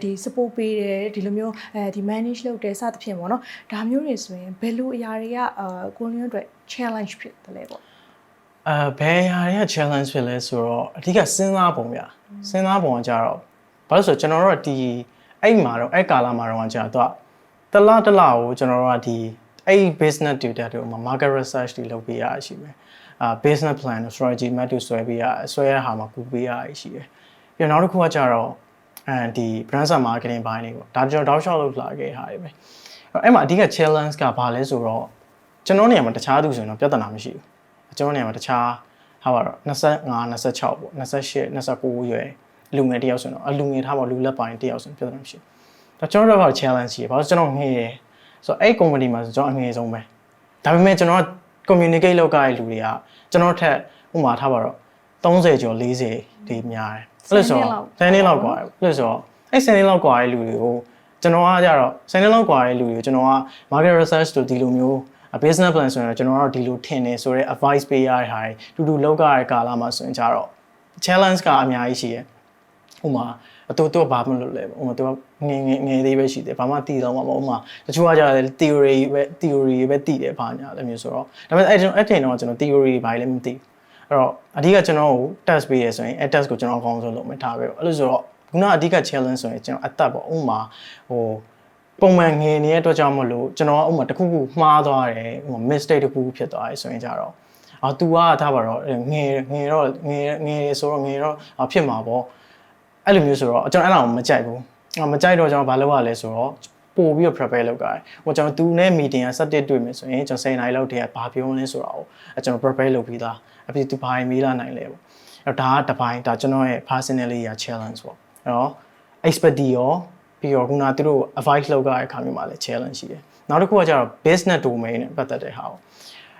ဒီ support ပေးတယ်ဒီလိုမျိုးဒီ manage လုပ်တယ်စသဖြင့်ပေါ့နော်ဒါမျိုးတွေဆိုရင်ဘယ်လိုအရာတွေကကိုလျွန်းအတွက် challenge ဖြစ်တယ်လဲပေါ့ဘယ်အရာတွေက challenge ဖြစ်လဲဆိုတော့အဓိကစဉ်းစားပုံဗျစဉ်းစားပုံကကြတော့ဘာလို့ဆိုကျွန်တော်တို့ဒီအဲ့မှာတော့အဲ့ကာလမှာတော့ကြာတော့တလားကိုကျွန်တော်တို့ကဒီအဲ့ business data တွေမှာ market research တွေလုပ်ပေးရရှိမယ်business plan နဲ့ strategy map တွေဆွဲရဟာမှာကူပေးရရှိတယ်ပြီးတော့နောက်တစ်ခုကကြတော့ဒီ brand marketing ဘိုင်းတွေပေါ့ဒါကျွန်တော်တောက်လျှောက်လုပ်လာခဲ့ဟာတွေပဲအဲ့မှာအဓိက challenge ကဘာလဲဆိုတော့ကျွန်တော်နေရာမှာတခြားသူဆိုရင်တော့ပြဿနာမရှိဘူးကျွန်တော်နေရာမှာတခြားဟာပါတော့25 26ပေါ့28 29ရွယ်လူငယ်တယောက်ဆိုတော့အလူငယ်ထားပါလူလက်ပိုင်းတယောက်ဆိုပြဿနာမရှိဘူးဒါကျွန်တော်တို့က challenge ရှိတယ်ဘာလို့ကျွန်တော်ငှေးတယ်ဆိုတော့အဲ့ company မှာဆိုကျွန်တော်အငယ်ဆုံးပဲဒါပေမဲ့ကျွန်တော်က communicate လုပ်ကြတဲ့လူတွေကကျွန်တော်ထက်ဥပမာထားပါတော့30ကျော်40တွေများတယ်အဲ့လိုဆိုတော့10နှစ်လောက်กว่าအဲ့လိုဆိုတော့အဲ့10နှစ်လောက်กว่าတဲ့လူတွေကိုကျွန်တော်ကကြတော့10နှစ်လောက်กว่าတဲ့လူတွေကိုကျွန်တော်က market research တို့ဒီလိုမျိုး business plan ဆိုရင်ကျွန်တော်တို့ဒီလိုထင်နေဆိုတော့ advice ပေးရတဲ့ဟာတွေတူတူလောက်ကြတဲ့ကာလမှာဆိုရင်ကြတော့ challenge ကအများကြီးရှိတယ်ဥပမာ သူဘာမှမလုပ်လဲပေါ့ဥပမာသူကငယ်သေးပဲရှိတယ်ဘာမှတည်တော့မှာမဟုတ်ဥပမာတချို့ကကြတယ် theory ပဲတည်တယ်ဘာညာလည်းမျိုးဆိုတော့ဒါပေမဲ့အဲ့ချိန်တော့ကျွန်တော် theory ဘာလည်းမသိအဲ့တော့အဓိကကျွန်တော်ကို test ပေးရဆိုရင်အဲ့ test ကိုကျွန်တော်အကောင်းဆုံးလုပ်မယ်ထားပဲပေါ့အဲ့လိုဆိုတော့ခုနအဓိက challenge ဆိုရင်ကျွန်တော်အသက်ပေါ့ဥပမာပုံမှန်ငယ်နေတဲ့အတွက်ကြောင့်မလို့ကျွန်တော်ဥပမာတစ်ခုခုမှားသွားတယ်ဥပမာ mistake တစ်ခုဖြစ်သွားတယ်ဆိုရင်ကြတော့သူကထားပါတော့ငယ်ဆိုတော့ဖြစ်မှာပေါ့အဲ့လိုမျိုးဆိုတော့ကျွန်တော်အဲ့လောက်မကြိုက်ဘူးမကြိုက်တော့ကျွန်တော်ဘာလုပ်ရလဲဆိုတော့ပို့ပြီးတော့ prepare လုပ်ကြတယ်ဟိုကျွန်တော်သူနဲ့ meeting က17တွေ့မယ်ဆိုရင်ကျွန်တော်10နာရီလောက်တည်းကဘာပြောလဲဆိုတော့ကျွန်တော် prepare လုပ်ပြီးသားအပြင်သူဘာမေးလာနိုင်လဲပေါ့အဲ့တော့ဒါကတစ်ပိုင်းဒါကျွန်တော်ရဲ့ personally ရာ challenge ပေါ့အဲ့တော့ expert ရောပြီးတော့ခုနသူတို့ advice လုပ်ကြတဲ့အခါမျိုးမှာလည်း challenge ရှိတယ်နောက်တစ်ခုကကျတော့ business domain နဲ့ပတ်သက်တဲ့ဟာပေါ့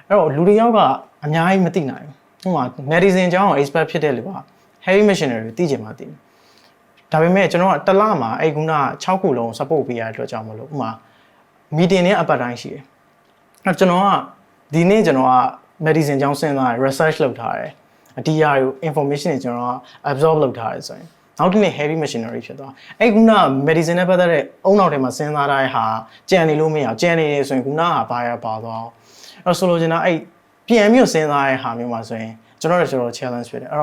အဲ့တော့လူတွေယောက်ကအများကြီးမသိနိုင်ဘူးဥပမာ medicine ကျောင်းအောင် expert ဖြစ်တဲ့လူက heavy machinery ကိုသိချင်မှသိဒါပေမဲ့ကျွန်တော်ကတစ်လမှာအဲ့ခုန6ခုလုံး support ပေးရတဲ့အတွက်ကြောင့်မလို့ဥပမာ meeting နဲ့အပတ်တိုင်းရှိတယ်အဲ့ကျွန်တော်ကဒီနေ့ကျွန်တော်က medicine ကျောင်းစဉ်းစား research လုပ်ထားတယ်ဒီဟာကို information တွေကျွန်တော်က absorb လုပ်ထားတယ်ဆိုရင်နောက်တစ်နေ့ heavy machinery ဖြစ်သွားအဲ့ခုန medicine နဲ့ပတ်သက်တဲ့အုံနောက်ထဲမှာစဉ်းစားတဲ့ဟာကြံနေလို့မရအောင်ကြံနေတယ်ဆိုရင်ခုနကဘာရပါသွားအဲ့ဆိုလိုချင်တာအဲ့ပြန်ပြီးစဉ်းစားတဲ့ဟာမျိုးမှာဆိုရင်ကျွန်တော် challenge ဖြစ်တယ်အဲ့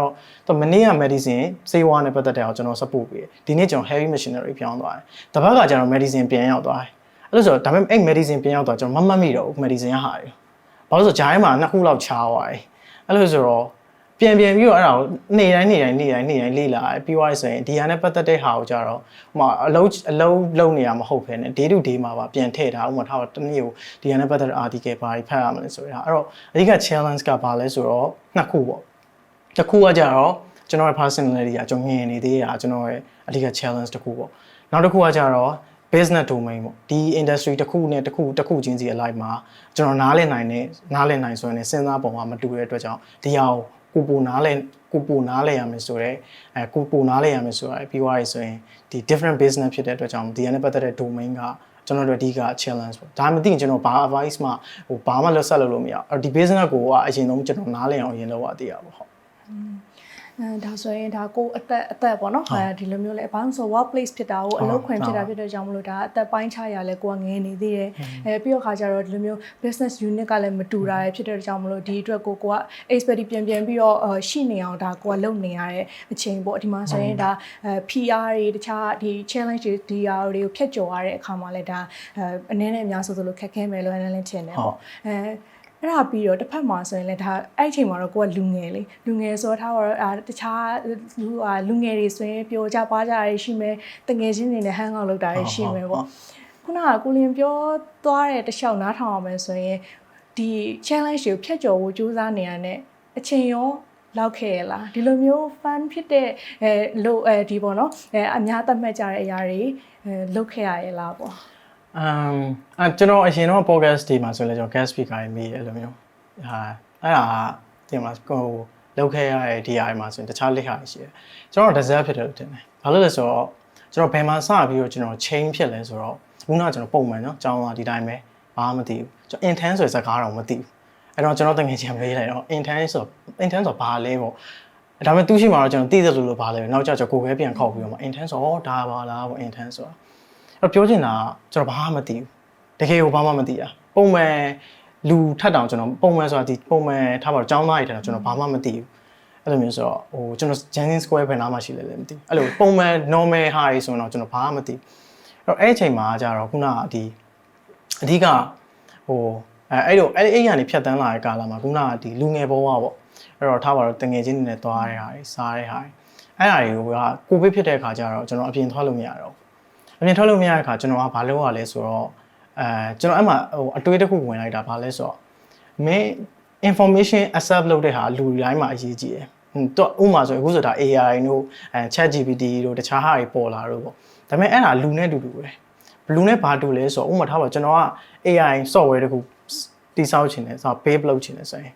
တော့မနေ့က medicine ဆေးဝါးနဲ့ပတ်သက်တဲ့အောင်ကျွန်တော် support ပေးတယ်ဒီနေ့ကျွန်တော် heavy machinery ပြောင်းသွားတယ်တပတ်ကကျွန်တော် medicine ပြန်ရောက်သွားတယ်အဲ့လိုဆိုတော့ဒါပေမဲ့အဲ့ medicine ပြန်ရောက်သွားကျွန်တော်မမှတ်မိတော့ဘူး medicine ကဟာတယ်ဘာလို့ဆိုဂျိုင်းမှာ2ခုလောက်ချားသွားတယ်အဲ့လိုဆိုတော့ပြန်ပြီးတော့အဲ့ဒါကိုနေ့တိုင်းလေ့လာပြီးသွားရဆိုရင်ဒီဟာနဲ့ပတ်သက်တဲ့ဟာကိုကြတော့ဟိုအလုံးလုံးနေရမဟုတ်ဘဲနဲ့ day to day မှာပါပြန်ထည့်ထားဥပမာထားတော့တနေ့ကိုဒီဟာနဲ့ပတ်သက်တဲ့ article ဘာတွေဖတ်ရမလဲဆိုတော့အဲ့တော့အဓိက challenge ကဘာလဲဆိုတော့2ခုပေါ့တစ်ခုကကြတော့ကျွန်တော်ရဲ့ personality ကကျွန်တော်ငင်နေသေးတာကျွန်တော်ရဲ့အဓိက challenge တစ်ခုပေါ့နောက်တစ်ခုကကြတော့ business domain ပေါ့ဒီ industry တစ်ခုနဲ့တစ်ခုချင်းစီအလိုက်မှာကျွန်တော်နားလည်နိုင်ဆိုရင်စဉ်းစားပုံကမတူတဲ့အတွက်ကြောင့်ဒီဟာကိုပိုနားလဲရမယ်ဆိုတော့ကိုပိုနားလဲရမယ်ဆိုတာပြီးသွားပြီဆိုရင်ဒီ different business ဖြစ်တဲ့အတွက်ကြောင့်ဒီကနေပတ်သက်တဲ့ domain ကကျွန်တော်တို့အဓိက challenge ပေါ့ဒါမှမသိရင်ကျွန်တော်ဘာ advice မှဘာမှလက်ဆက်လုပ်မရအောင်ဒီ business ကိုကအရင်ဆုံးကျွန်တော်နားလည်အောင်အရင်လုပ်ရသေးတာပေါ့ဟုတ်ဒါဆိုရင်ဒါကိုအသက်ပေါ့နော်ဒီလိုမျိုးလဲအပေါင်းဆို workplace ဖြစ်တာကိုအလုပ်ခွင်ဖြစ်တာဖြစ်တဲ့ကြောင့်မလို့ဒါအသက်ပိုင်းခြားရလဲကိုကငယ်နေသေးတယ်ပြီးတော့ခါကျတော့ဒီလိုမျိုး business unit ကလည်းမတူတာဖြစ်တဲ့ကြောင့်မလို့ဒီအတွက်ကိုက expert ပြန်ပြီးတော့ရှိနေအောင်ဒါကိုကလုပ်နေရတဲ့အချိန်ပေါ့ဒီမှာဆိုရင်ဒါ PR တွေတခြားဒီ challenge တွေဒီဟာတွေကိုဖျက်ကျော်ရတဲ့အခါမှာလဲဒါအနည်းနဲ့အများဆိုလို့ခက်ခဲမယ်လို့လည်းထင်တယ်ပေါ့အဲ့ဒါပြီးတော့တစ်ဖက်မှာဆိုရင်လည်းဒါအဲ့အချိန်မှာတော့ကိုကလူငယ်ဆိုတော့ထားတော့တခြားလူငယ်တွေဆိုရင်ပျော်ကြပါကြရရှိမယ်တငယ်ချင်းတွေနဲ့ဟန်အောင်လုပ်တာရှိမယ်ပေါ့ခုနကကိုလင်ပြောသွားတဲ့တခြားနားထောင်အောင်မယ်ဆိုရင်ဒီ challenge ကိုဖျက်ကျော်ဖို့ကြိုးစားနေရတဲ့အချိန်ရောလောက်ခဲ့ရလားဒီလိုမျိုး fun ဖြစ်တဲ့လို့ဒီပေါ့နော်အများသတ်မှတ်ကြတဲ့အရာတွေလုပ်ခဲ့ရရလားပေါ့ကျွန်တော်အရင်တော့ podcast တွေမှာဆိုလဲကျွန်တော် guest speaker တွေမေးတယ်အဲ့လိုမျိုးအဲ့ဒါတင်မှာကိုလောက်ခဲ့ရတဲ့ DI မှာဆိုရင်တခြားလက်ဟာရှိတယ်ကျွန်တော် deserve ဖြစ်တယ်လို့ထင်တယ်ဘာလို့လဲဆိုတော့ကျွန်တော်ဘယ်မှာစပြီးတော့ကျွန်တော် change ဖြစ်လဲဆိုတော့ခုနကကျွန်တော်ပုံမှန်เนาะကျောင်းသားဒီတိုင်းပဲဘာမှမသိဘူးကျွန်တော် intern ဆိုတဲ့စကားတော့မသိဘူးအဲ့တော့ကျွန်တော်တကယ်ချင်းမေးလိုက်တော့ intern ဆိုဘာလဲပေါ့ဒါပေမဲ့သူရှိမှာတော့ကျွန်တော်သိတယ်လို့ဘာလဲနောက်ကျကျွန်တော်ကိုယ်ပဲပြန်ခောက်ပြီးတော့ intern ဆိုတော့ဒါပါလားပေါ့ intern ဆိုတာပြောချင်တာကျွန်တော်ဘာမှမသိဘူးတကယ်ကိုဘာမှမသိတာပုံမှန်လူထပ်တောင်ကျွန်တော်ပုံမှန်ဆိုတာဒီပုံမှန်ထားပါတော့ကျောင်းသားတွေထက်တော့ကျွန်တော်ဘာမှမသိဘူးအဲ့လိုမျိုးဆိုတော့ကျွန်တော် Jensen Square ဘယ်နားမှာရှိလဲလည်းမသိဘူးအဲ့လိုပုံမှန် normal ဟာတွေဆိုတော့ကျွန်တော်ဘာမှမသိဘူးအဲ့အချိန်မှာကျတော့ခုနကဒီအဓိကအဲ့ကနေဖြတ်တန်းလာတဲ့ကာလမှာခုနကဒီလူငယ်ဘဝပေါ့အဲ့တော့ထားပါတော့တငယ်ချင်းတွေနဲ့သွားတဲ့ဟာတွေစားတဲ့ဟာတွေအဲ့ဟာတွေကကိုဗစ်ဖြစ်တဲ့အခါကျတော့ကျွန်တော်အပြင်ထွက်လို့မရတော့အပြင်ထွက်လို့မရတဲ့အခါကျွန်တော်ကဘာလုပ်ရလဲဆိုတော့ကျွန်တော်အဲ့မှာအတွေးတစ်ခုဝင်လိုက်တာဘာလဲဆိုတော့မင်း information accept လုပ်တဲ့ဟာလူတိုင်းမှာအရေးကြီးတယ်တော့ဥပမာဆိုအခုဆိုတာ AI တို့ChatGPT တို့တခြားဟာတွေပေါ်လာတော့ပေါ့ဒါပေမဲ့အဲ့ဒါလူနဲ့တူတူပဲလူနဲ့ဘာတူလဲဆိုတော့ဥပမာထားပါကျွန်တော်က AI software တခုတိစောက်ချင်တယ်ဆိုတော့ base လုပ်ချင်တယ်ဆိုရင်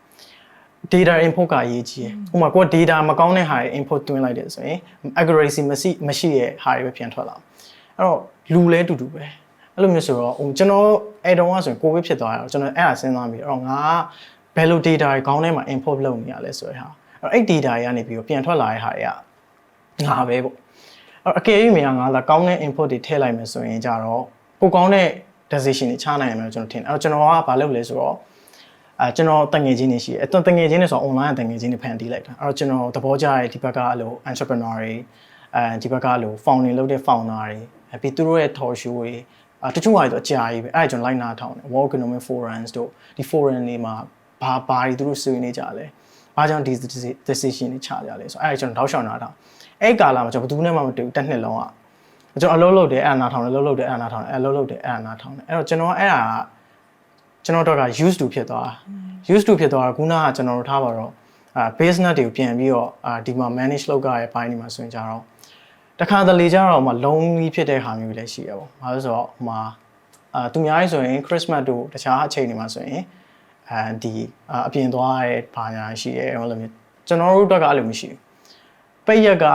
data input ကအရေးကြီးတယ်ဥပမာကို data မကောင်းတဲ့ဟာတွေ input သွင်းလိုက်တယ်ဆိုရင် accuracy မရှိတဲ့ဟာတွေပဲပြန်ထွက်လာအဲ့တော့လူလဲတူတူပဲအဲ့လိုမျိုးဆိုတော့ကျွန်တော်အဲ့တုန်းကဆိုရင်ကိုဗစ်ဖြစ်သွားတယ်ကျွန်တော်အဲ့ဒါစဉ်းစားပြီးတော့ငါဘယ်လို data တွေကောင်းထဲမှာ input လုပ်နေရလဲဆိုတဲ့ဟာအဲ့ data တွေကနေပြီးတော့ပြန်ထွက်လာတဲ့ဟာတွေကငါပဲပေါ့ အကယ်၍မြန်ငါလာကောင်းတဲ့ input တွေထည့်လိုက်မယ်ဆိုရင်ကြတော့ပိုကောင်းတဲ့ decision တွေချနိုင်ရမယ်ကျွန်တော်ထင်တယ်အဲ့တော့ကျွန်တော်ကဘာလုပ်လဲဆိုတော့ကျွန်တော်တငယ်ချင်းတွေရှိတယ်အဲ့တငယ်ချင်းတွေဆို online တငယ်ချင်းတွေဖန်တီးလိုက်တာအဲ့တော့ကျွန်တော်သဘောကျတဲ့ဒီဘက်ကအဲ့လို entrepreneur တွေဒီဘက်ကအဲ့လို founding လုပ်တဲ့ founder တွေပြီးသူတို့ရဲ့ talk show တွေတချို့ဟာတွေတော့အကြာကြီးပဲအဲ့ဒါကျွန်တော်လိုက်နာထောင်တယ် World Economic Forums တို့ဒီ forum တွေမှာဘာတွေသူတို့ဆွေးနွေးကြလဲဘာကြောင့်ဒီ decision တွေချကြလဲဆိုအဲ့ဒါကျွန်တော်တောက်လျှောက်နာထောင်အဲ့ကာလာမှာကျွန်တော်ဘယ်သူနဲ့မှမတွေ့ဘူးတစ်နှစ်လုံးကျွန်တော်အလုပ်လုပ်တယ်အဲ့နာထောင်တယ်လုပ်တယ်အဲ့နာထောင်တယ်အဲ့လုပ်တယ်အဲ့နာထောင်တယ်အဲ့တော့ကျွန်တော်အဲ့ဒါကျွန်တော်တော့က used to ဖြစ်သွားခုနကကျွန်တော်တို့ထားပါတော့business တွေကိုပြန်ပြီးတော့ဒီမှာ manage လုပ်ကြရဲ့ဘိုင်းဒီမှာဆိုရင်ကြတော့တခါတလေကြတော့မှလုံးကြီးဖြစ်တဲ့ဟာမျိုးလည်းရှိရပါဘာလို့ဆိုတော့ဟိုမှာသူများရေးဆိုရင် Christmas တို့တခြားအချိန်တွေမှာဆိုရင်ဒီအပြင်သွားရဲ့ဘာညာရှိရဲဟိုလိုမျိုးကျွန်တော်တို့အတွက်ကအဲ့လိုမရှိဘူးပိတ်ရက်က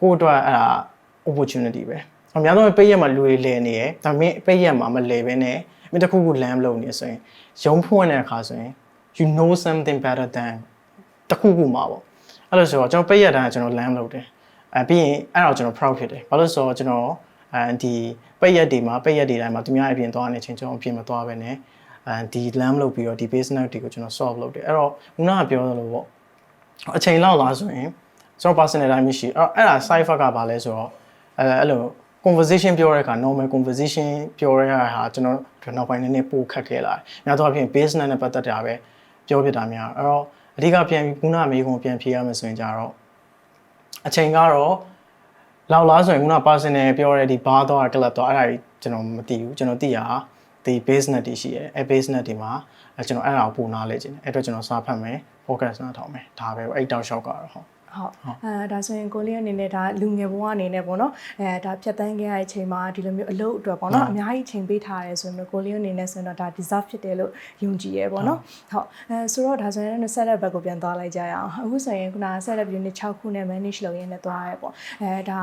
ကိုယ့်အတွက်အဲ့ဒါ opportunity ပဲအများဆုံးပိတ်ရက်မှာလူတွေလဲနေတယ်ဒါပေမဲ့ပိတ်ရက်မှာမလဲဘဲနဲ့မင်းတစ်ခုခု land လုပ်နေဆိုရင်ရုံးဖွင့်တဲ့အခါဆိုရင် you know something better than တခုခုမှာပေါ့အဲ့လိုဆိုတော့ကျွန်တော်ပိတ်ရက်တိုင်းကျွန်တော် land လုပ်တယ်ပြီးရင်အဲ့တော့ကျွန်တော် proud ဖြစ်တယ်ဘာလို့ဆိုတော့ကျွန်တော်ဒီပိတ်ရက်တွေတိုင်းမှာသူများအပြင်သွားနေချင်းကျွန်တော်အပြင်မသွားဘဲနဲ့ဒီ land လုပ်ပြီးတော့ဒီ business တွေကိုကျွန်တော် solve လုပ်တယ်အဲ့တော့ခုနကပြောသလိုပေါ့အချိန်လောက်လာဆိုရင်ကျွန်တော် personal time မရှိအဲ့ဒါ side fact ကဘာလဲဆိုတော့အဲ့လို conversation ပြောတဲ့အခါ normal conversation ပြောရတဲ့ဟာကျွန်တော်နောက်ပိုင်းနည်းနည်းပိုခက်ခဲလာတယ်။များသောအားဖြင့် business နဲ့ပတ်သက်တာပဲပြောဖြစ်တာများအဲ့တော့အဓိကပြန်ပြီးခုနမေးခွန်းပြန်ဖြေရမယ်ဆိုရင်ကြတော့အချိန်ကတော့လောက်လားဆိုရင်ခုန personal ပြောရတဲ့ဒီ bar တော့ club တော့အဲ့ဒါကြီးကျွန်တော်မသိဘူးကျွန်တော်သိရဒီ business တွေရှိရဲအဲ့ business တွေမှာကျွန်တော်အဲ့ဒါကိုပိုနားလဲခြင်းအဲ့တော့ကျွန်တော်စာဖတ်မယ် focus နားထောင်မယ်ဒါပဲအဲ့တောက်လျှောက်ကတော့ဟုတ်ဒါဆိုရင်ကိုလေးအနေနဲ့ဒါလူငယ်ဘဝအနေနဲ့ပေါ့နော်ဒါဖြတ်တန်းခဲ့ရတဲ့အချိန်မှာဒီလိုမျိုးအလုပ်အတွက်ပေါ့နော်အများကြီးချိန်ပေးထားရဲဆိုရင်ကိုလေးအနေနဲ့ဆိုရင်တော့ဒါ deserve ဖြစ်တယ်လို့ယုံကြည်ရဲပေါ့နော်ဟုတ်ဆိုတော့ဒါဆိုရင် setup ဘက်ကိုပြန်သွားလိုက်ကြရအောင်အခုဆိုရင်ခုန setup unit 6ခုနဲ့ manage လုပ်ရင်းနဲ့သွားရဲပေါ့ဒါ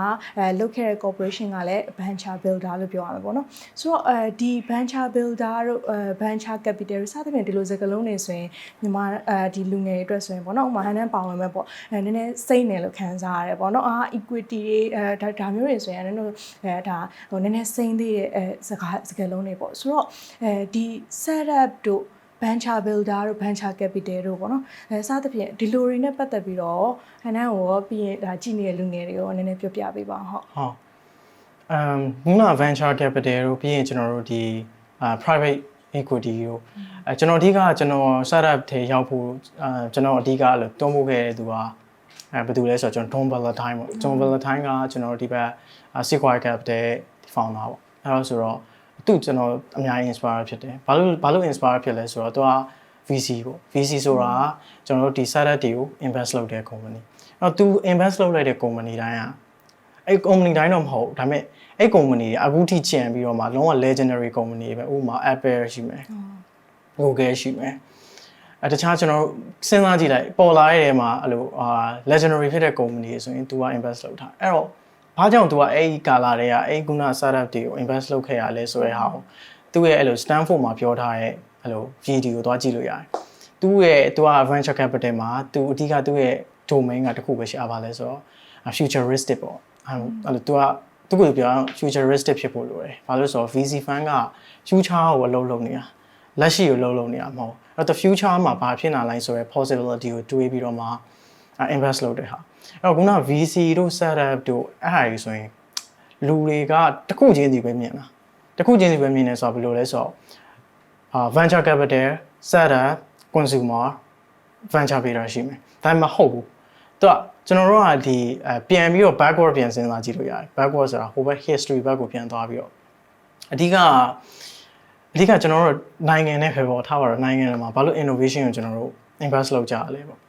လုပ်ခဲ့တဲ့ corporation ကလည်း venture builder လို့ပြောရမှာပေါ့နော်ဆိုတော့ဒီ venture builder တို့venture capital စသဖြင့်ဒီလိုစကားလုံးတွေဆိုရင်မြန်မာဒီလူငယ်တွေအတွက်ဆိုရင်ပေါ့နော်ဥပမာဟန်နဲ့ပါဝင်မဲ့ပေါ့နည်းနည်းစိတ်နယ်လို့ခံစားရတယ်ပေါ့နော် equity တွေဒါမျိုးတွေဆိုရင်လည်းဒါဟိုနည်းနည်းစိမ့်သေးတဲ့စကားလုံးတွေပေါ့ဆိုတော့ဒီ setup တို့ venture builder တို့ venture capital တို့ပေါ့နော်စသဖြင့်ဒီလိုတွေနဲ့ပတ်သက်ပြီးတော့ဟန်နန်းကိုပြီးရင်ဒါကြည့်နေတဲ့လူငယ်တွေကိုနည်းနည်းပြောပြပေးပါဟုတ်ခုန venture capital တို့ပြီးရင်ကျွန်တော်တို့ဒီprivate equity ကိုကျွန်တော်အဓိကကျွန်တော် startup ထဲရောက်ဖို့ကျွန်တော်အဓိကအဲ့လိုတွန်းပို့ခဲ့တဲ့သူကဘယ်သူလဲဆိုတော့ကျွန်တော် Don Valentine ပေါ့ Don Valentine ကကျွန်တော်ဒီဘက် Sequoia Capital founder ပေါ့အဲ့တော့ဆိုတော့သူကျွန်တော်အများကြီး inspire ဖြစ်တယ်ဘာလို့ inspire ဖြစ်လဲဆိုတော့သူက VC ပေါ့ VC ဆိုတာကျွန်တော်တို့ဒီ startup တွေကို invest လုပ်တဲ့ company အဲ့တော့သူ invest လုပ်လိုက်တဲ့ company တိုင်းကအဲ့ company တိုင်းတော့မဟုတ်ဒါပေမဲ့အဲ့ company တွေအခုထိကျန်ပြီးတော့မှလုံးဝ legendary company ပဲဥပမာ Apple ရှိမယ် Google ရှိမယ်တခြားကျွန်တော်စဉ်းစားကြည့်လိုက်ပေါ်လာတဲ့နေရာမှာအဲ့လိုlegendary ဖြစ်တဲ့ company တွေဆိုရင် तू က invest လုပ်ထားအဲ့တော့ဘာကြောင့် तू ကအဲ့ဒီကာလာတွေကအဲ့ခုန startup တွေကို invest လုပ်ခဲ့ရလဲဆိုတဲ့ဟာကိုသူ့ရဲ့အဲ့လို Stanford မှာပြောထားတဲ့အဲ့လို video ကိုသွားကြည့်လို့ရတယ်သူ့ရဲ့ तू က venture capital မှာ तू အဓိကသူ့ရဲ့ domain ကတခုပဲရှိပါလဲဆိုတော့ futuristic ပေါ့အဲ့လို तू ကသူ့ကိုပြော futuristic ဖြစ်ဖို့လိုတယ်ဘာလို့ဆိုတော့ VC fund က future ကိုအလုပ်လုပ်နေတာလက်ရှိကိုလုပ်နေတာမဟုတ်အဲ့တော့ future မှာဘာဖြစ်လာနိုင်ဆိုရယ် possibility ကိုတွေးပြီးတော့မှ invest လုပ်တဲ့ဟာအဲ့တော့ခုန VC တို့ startup တို့အဲ့ဟာကြီးဆိုရင်လူတွေကတခုချင်းစီပဲမြင်တာတခုချင်းစီပဲမြင်နေဆိုတော့ဘယ်လိုလဲဆိုတော့venture capital startup consumer venture builder ရှိမယ်ဒါမှမဟုတ်ဘူးသူကကျွန်တော်တို့ကဒီပြန်ပြီးတော့ backward ပြန်စဉ်းစားကြည့်လို့ရတယ် backward ဆိုတာဟိုဘက် history ဘက်ကိုပြန်သွားပြီးတော့အဓိကကျွန်တော်တို့နိုင်ငံနဲ့ပဲပေါ့ထားပါတော့နိုင်ငံမှာဘာလို့ innovation ကိုကျွန်တော်တို့ invest လုပ်ကြရလဲပေါ့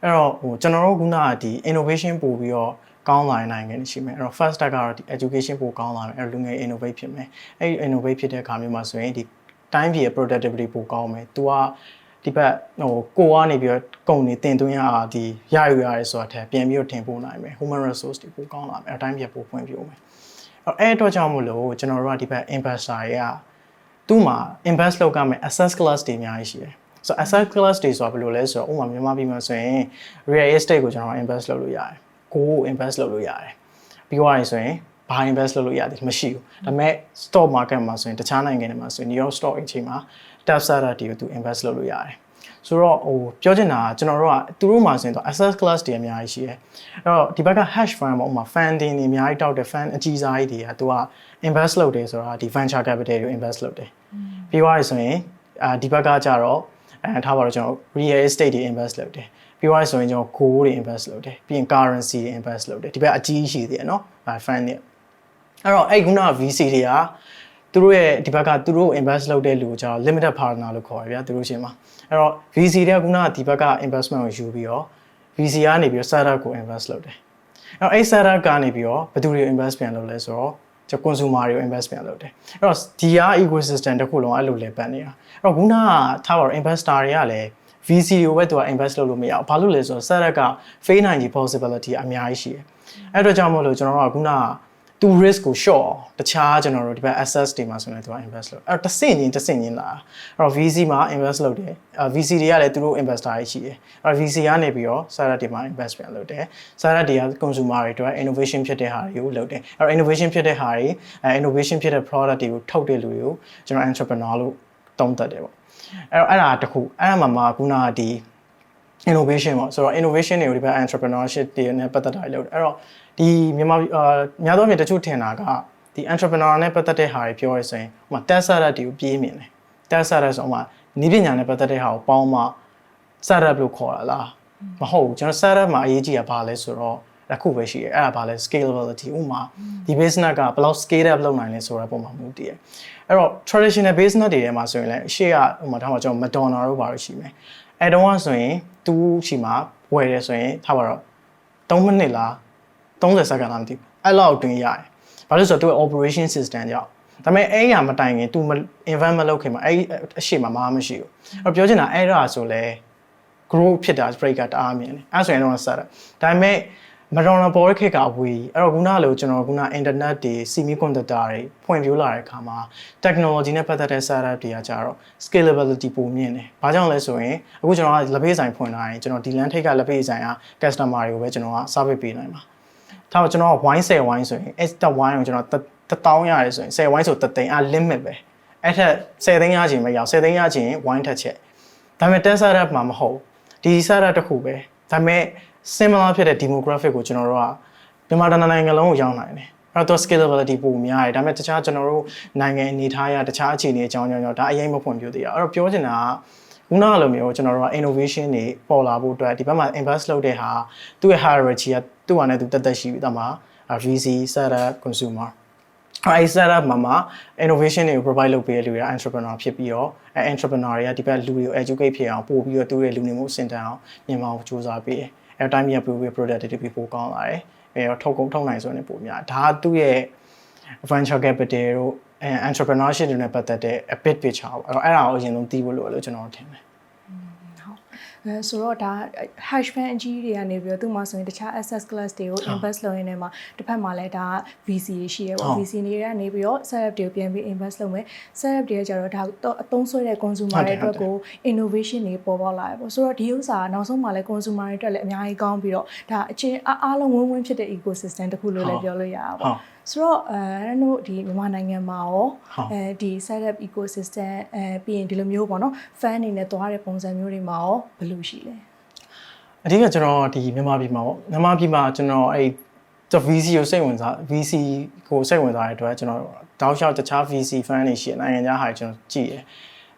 အဲ့တော့ဟိုကျွန်တော်တို့ခုနကဒီ innovation ပို့ပြီးတော့ကောင်းလာတဲ့နိုင်ငံတွေရှိမယ်အဲ့တော့ first step ကတော့ဒီ education ပို့ကောင်းလာမယ်အဲ့တော့လူငယ် innovate ဖြစ်မယ်အဲ့ဒီ innovate ဖြစ်တဲ့အခါမျိုးမှာဆိုရင်ဒီတိုင်းပြည်ရဲ့ productivity ပိုကောင်းမယ် तू ကဒီဘက်ဟိုကိုကနေပြီးတော့ကုန်နေတင်သွင်းရဒီရယူရတယ်ဆိုတာထက်ပြန်ပြီးတော့တင်ပို့နိုင်မယ် human resource တွေပိုကောင်းလာမယ်အဲ့တိုင်းပြည်ပိုဖွင့်ပြမယ်အဲ့အတွက်ကြောင့်မို့လို့ကျွန်တော်တို့ကဒီဘက် investor တွေကသူ့မှာ invest လုပ်ရမယ် asset class တွေအများကြီးရှိတယ်ဆိုတော့ asset class တွေဆိုတာဘယ်လိုလဲဆိုတော့ဥပမာမြန်မာပြည်မှာဆိုရင် real estate ကိုကျွန်တော် invest လုပ်လို့ရတယ်ကို invest လုပ်လို့ရတယ် ပြီးသွားရင်ဆိုရင်ဘာ invest လုပ်လို့ရတယ်မရှိဘူးဒါပေမဲ့ stock market မှာဆိုရင်တခြားနိုင်ငံတွေမှာဆိုရင် New York Stock Exchange မှာ TAP SARA တွေကိုသူ invest လုပ်လို့ရတယ်ဆိုတော့ပြောချင်တာကကျွန်တော်တို့ကသူတို့မှာဆိုရင်တော့ asset class တွေအများကြီးရှိတယ်အဲ့တော့ဒီဘက်က hash fund ပေါ့ဥပမာ funding တွေအများကြီးတောက်တဲ့ fund အကြီးစားကြီးတွေကသူက invest လုပ်တယ်ဆိုတာဒီ venture capital တွေ invest လုပ်တယ်ပြီးသွားပြီဆိုရင်ဒီဘက်ကကျတော့ထားပါတော့ကျွန်တော် real estate တွေ invest လုပ်တယ်ပြီးသွားဆိုရင်ကျွန်တော် gold တွေ invest လုပ်တယ်ပြီးရင် currency တွေ invest လုပ်တယ်ဒီဘက်အကြီးရှိသေးတယ်เนาะ fund တွေအဲ့တော့အဲ့ခုနက VC တွေကသူတို့ရဲ့ဒီဘက်ကသူတို့ invest လုပ်တဲ့လူကိုကျတော့ limited partner လို့ခေါ်ရဗျာသူတို့ရှင်မှာအဲ့တော့ VC တွေကခုနကဒီဘက်က investment ကိုယူပြီးတော့ VC ကနေပြီးတော့ startup ကို invest လုပ်တယ်အဲ့တော့အဲ့ startup ကနေပြီးတော့ဘယ်သူတွေ invest ပြန်လုပ်လဲဆိုတော့ကျွန်တော် consumer တွေကို invest ပြန်လုပ်တယ်အဲ့တော့ဒီက ecosystem တစ်ခုလုံးအဲ့လိုလေပတ်နေတာအဲ့တော့ခုနကထားပါတော့ investor တွေကလည်း VC ကိုပဲသူက invest လုပ်လို့မရဘူးဘာလို့လဲဆိုတော့ startup က fail နိုင်ခြေ possibility အများကြီးရှိတယ်အဲ့တော့ကြောင့်မို့လို့ကျွန်တော်တို့ကခုနကသူ risk ကို short တခြားကျွန်တော်တို့ဒီဘက် assets တွေမှာဆိုရင်သူက invest လုပ်အဲ့တော့တစ်ဆင့်ချင်းလာအဲ့တော့ VC မှာ invest လုပ်တယ်VC တွေကလည်းသူတို့ investor တွေရှိတယ်အဲ့တော့ VC ကနေပြီးတော့ startup တွေမှာ invest ပြန်လုပ်တယ် startup တွေက consumer တွေအတွက် innovation ဖြစ်တဲ့ဟာတွေကိုလုပ်တယ်အဲ့တော့ innovation ဖြစ်တဲ့ဟာတွေinnovation ဖြစ်တဲ့ product တွေကိုထုတ်တဲ့လူတွေကိုကျွန်တော် entrepreneur လို့သုံးသပ်တယ်ပေါ့အဲ့တော့အဲ့ဒါတစ်ခုအဲ့ဒါမှခုနကဒီ innovation ပေါ့ဆိုတော့ innovation တွေကိုဒီဘက် entrepreneurship တွေနဲ့ပတ်သက်တာလုပ်တယ်အဲ့တော့ဒီမြန်မာများသောအားဖြင့်တချို့ထင်တာကဒီ entrepreneur နဲ့ပတ်သက်တဲ့ဟာတွေပြောရဆိုရင်ဟိုမှာ tech startup တွေကိုပြေးမြင်တယ် tech startup ဆိုတော့နည်းပညာနဲ့ပတ်သက်တဲ့ဟာကိုပေါင်းမှ startup လို့ခေါ်တာလားမဟုတ်ဘူးကျွန်တော် startup မှာအရေးကြီးတာဘာလဲဆိုတော့တစ်ခုပဲရှိတယ်အဲ့ဒါဘာလဲ scalability ဥမာဒီ business ကဘယ်လောက် scale up လုပ်နိုင်လဲဆိုတဲ့ပုံမှာမူတည်တယ်အဲ့တော့ traditional business တွေထဲမှာဆိုရင်လည်းရှေ့ကဥမာထားမှာကျွန်တော် Madonna တို့ဘာလို့ရှိမယ်အဲ့တော့ဆိုရင်သူချီမှာဝယ်တယ်ဆိုရင်ထားပါတော့3မိနစ်လား30စက္ကန့်လားမသိဘူးအဲ့လောက်တွင်ရတယ်ဘာလို့ဆိုတော့သူ့ operation system ကြောင့်ဒါပေမဲ့အဲ့ရမတိုင်ခင် तू invest မလုပ်ခင်မှာအဲ့အရှိမမရှိဘူးအဲ့ပြောချင်တာအဲ့ဒါဆိုလဲ grow ဖြစ်တာ break ကတအားမြင်တယ်အဲ့ဆိုရင်တော့ဆက်တယ်ဒါပေမဲ့မတော်နာပေါ်ခေတ်ကအဝေးအဲ့တော့ခုနကလို့ကျွန်တော်ခုန internet တွေ semiconductor တွေဖွင့်ပြလာတဲ့အခါမှာ technology နဲ့ပတ်သက်တဲ့ startup တွေကကြတော့ scalability ပိုမြင့်တယ်။ဘာကြောင့်လဲဆိုရင်အခုကျွန်တော်ကလက်ဖေးဆိုင်ဖွင့်ထားရင်ကျွန်တော်ဒီလမ်းထိပ်ကလက်ဖေးဆိုင်က customer တွေကိုပဲကျွန်တော်က service ပေးနိုင်မှာ။ဒါပေမဲ့ကျွန်တော်က wine 10 wine ဆိုရင်အဲ့ wine ကိုကျွန်တော်1000ရတယ်ဆိုရင်10 wine ဆို10သိန်းlimit ပဲ။အဲ့ထက်10သိန်းရချင်မရအောင်10သိန်းရချင် wine ထက်ချက်။ဒါပေမဲ့ tech startup မှာမဟုတ်ဒီ startup တစ်ခုပဲ။ဒါပေမဲ့similar ဖြစ်တဲ့ demographic ကိုကျွန်တော်တို့ကမြန်မာနိုင်ငံလုံးကိုရောက်နိုင်တယ်။အဲ့တော့ scalability ပိုများတယ်။ဒါပေမဲ့တခြားကျွန်တော်တို့နိုင်ငံအနေထားရတခြားအခြေအနေအကြောင်းကြောင့်ဒါအရင်မဖွင့်ပြသေးရ။အဲ့တော့ပြောချင်တာကခုနကလိုမျိုးကျွန်တော်တို့က innovation တွေပေါ်လာဖို့အတွက်ဒီဘက်မှာ invest လုပ်တဲ့ဟာသူ့ရဲ့ hierarchy ကသူ့ဟာနဲ့သူတက်ရှိပြီးသားမှာ VC, startup, consumer အဲ့ startup မှာ innovation တွေကို provide လုပ်ပေးတဲ့လူတွေက entrepreneur ဖြစ်ပြီးတော့အဲ့ entrepreneur တွေကဒီဘက်လူတွေကို educate ဖြစ်အောင်ပို့ပြီးတော့သူ့ရဲ့လူနေမှုစင်တန်းအောင်မြင်မအောင်စူးစမ်းပေးတယ်။အဲ့ time ရပို့ပြီး productivity ပိုကောင်းလာတယ်။အဲ့တော့ထုတ်နိုင်ဆိုရင်ပိုများဒါကသူ့ရဲ့ venture capital တို့ entrepreneurship တွေနဲ့ပတ်သက်တဲ့ a bit picture ပေါ့အဲ့ဒါကိုအရင်ဆုံးသိဖို့လိုတယ်လို့ကျွန်တော်ထင်တယ်ဆိုတော့ဒါ hash fund အကြီးတွေကနေပြီးတော့သူ့မှာဆိုရင်တခြား asset class တွေကို invest လုပ်ရင်းနဲ့မှာတစ်ဖက်မှာလည်းဒါ VC ရှိရဲပေါ့ VC တွေကနေပြီးတော့ startup တွေကိုပြန်ပြီး invest လုပ်မယ် startup တွေကျတော့ဒါအသုံးဆွဲတဲ့ consumer တွေအတွက်ကို innovation တွေပေါ်ပေါက်လာရပေါ့ဆိုတော့ဒီဥစ္စာနောက်ဆုံးမှာလည်း consumer တွေအတွက်လည်းအများကြီးကောင်းပြီးတော့ဒါအချင်းအားလုံးဝင်းဖြစ်တဲ့ ecosystem တစ်ခုလို့လည်းပြောလို့ရတာပေါ့ဆိုတော့အဲ့တို့ဒီမြန်မာနိုင်ငံမှာရောဒီ startup ecosystem ပြီးရင်ဒီလိုမျိုးပေါ့နော် fan အနေနဲ့သွားတဲ့ပုံစံမျိုးတွေမှာရောဘယ်လိုရှိလဲအဓိကကျွန်တော်ဒီမြန်မာပြည်မှာပေါ့မြန်မာပြည်မှာကျွန်တော်အဲ့ VC ကိုစိတ်ဝင်စား VC ကိုစိတ်ဝင်စားတဲ့အတွက်ကျွန်တော်တောက်လျှောက်တခြား VC fan တွေရှိနိုင်ငံခြားဟာကျွန်တော်ကြည့်တယ်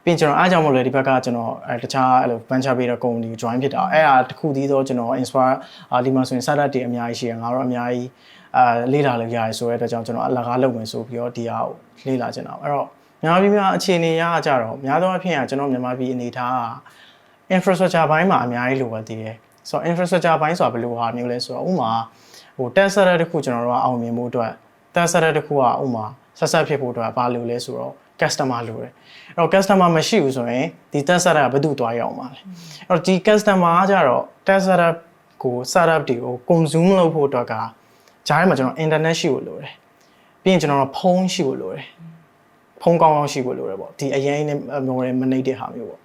ပြီးကျွန်တော်အားကြောင့်မို့လဲဒီဘက်ကကျွန်တော်တခြားအဲ့လို venture ပေးတဲ့ company ကို join ဖြစ်တာအဲ့ဒါတခုတည်းသောကျွန်တော် inspire ဒီမှာဆိုရင် startup တွေအများကြီးရှိတယ်ငါတို့အများကြီးလေ့လာလို့ရတယ်ဆိုတဲ့အတွက်ကြောင့်ကျွန်တော်အလကားလုပ်မယ်ဆိုပြီးတော့ဒီဟာကိုလေ့လာချင်တာအဲ့တော့မြန်မာပြည်မှာအခြေအနေရကြတော့များသောအားဖြင့်ကျွန်တော်မြန်မာပြည်အနေထားက infrastructure ဘိုင်းမှာအများကြီးလိုအပ်သေးတယ်ဆိုတော့ infrastructure ဘိုင်းဆိုတာဘယ်လိုဟာမျိုးလဲဆိုတော့ဥမာဟို test server တခုကျွန်တော်တို့ကအောင်မြင်ဖို့အတွက် test server တခုကဥမာဆက်ဆက်ဖြစ်ဖို့အတွက်ဘာလိုလဲဆိုတော့ customer လိုတယ်အဲ့တော့ customer မရှိဘူးဆိုရင်ဒီ test server ကဘယ်သူသွားရအောင်ပါလဲအဲ့တော့ဒီ customer ကကြတော့ test server ကို startup တွေကို consume လုပ်ဖို့အတွက်ကဂျားထဲမှာကျွန်တော် internet ရှိဖို့လိုတယ်ပြီးရင်ကျွန်တော်ဖုန်းရှိဖို့လိုတယ်ဖုန်းကောင်းကောင်းရှိဖို့လိုတယ်ပေါ့ဒီအရင်နဲ့မနေတဲ့ဟာမျိုးပေါ့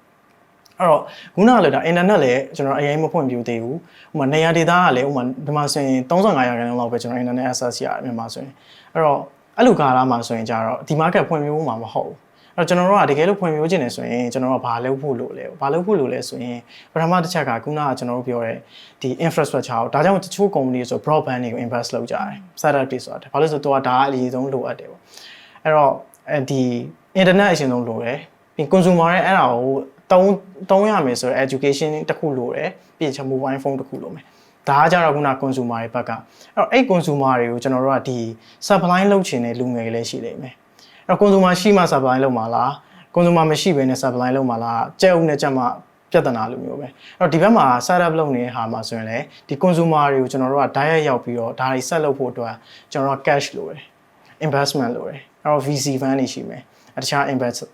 အဲ့တော့ခုနကလည်းဒါ internet လည်းကျွန်တော်အရင်မဖွင့်ပြသေးဘူးဥပမာနေရာဒေသကလည်းဥပမာဒီမှာဆိုရင်35ရာခိုင်နှုန်းလောက်ပဲကျွန်တော် internet access ရတယ်မြန်မာဆိုရင်အဲ့တော့အဲ့လိုကာလမှာဆိုရင်ကြတော့ဒီ market ဖွင့်ပြမှာမဟုတ်ဘူးအဲ့တော့ကျွန်တော်တို့ကတကယ်လို့ဖွင့်ပြခြင်းနေဆိုရင်ကျွန်တော်တို့ကဘာလုပ်ဖို့လိုလဲဆိုရင်ပထမတစ်ချက်ကခုနကကျွန်တော်တို့ပြောတဲ့ဒီ infrastructure ကိုဒါကြောင့်တချို့ company ဆို broadband တွေကို invest လုပ်ကြတယ် setup တွေဆိုတာဘာလို့ဆိုတော့ဒါကအရေးဆုံးလိုအပ်တယ်ပေါ့အဲ့တော့ဒီ internet အရင်ဆုံးလိုတယ်ပြီး consumer ရဲ့အဲ့ဒါကိုတုံးရမယ်ဆိုတော့ education တစ်ခုလိုတယ်ပြီးချင် mobile phone တစ်ခုလိုမယ်ဒါကကြတော့ခုန consumer တွေဘက်ကအဲ့တော့အဲ့ consumer တွေကိုကျွန်တော်တို့ကဒီ supply လုပ်ချင်တဲ့လူငယ်တွေလည်းရှိနေမယ်အဲ့တော့ consumer ရှိမှ supply လုပ်မှာလား consumer မရှိဘဲနဲ့ supply လုပ်မှာလားကြက်ဥနဲ့ကြက်မှပြဿနာလိုမျိုးပဲအဲ့တော့ဒီဘက်မှာ setup လုပ်နေတဲ့ဟာမှာဆိုရင်လည်းဒီ consumer တွေကိုကျွန်တော်တို့က direct ရောက်ပြီးတော့ဒါတွေ set လုပ်ဖို့အတွက်ကျွန်တော်တို့ cash လိုတယ် investment လိုတယ်အဲ့တော့ VC fund တွေရှိမယ်တခြား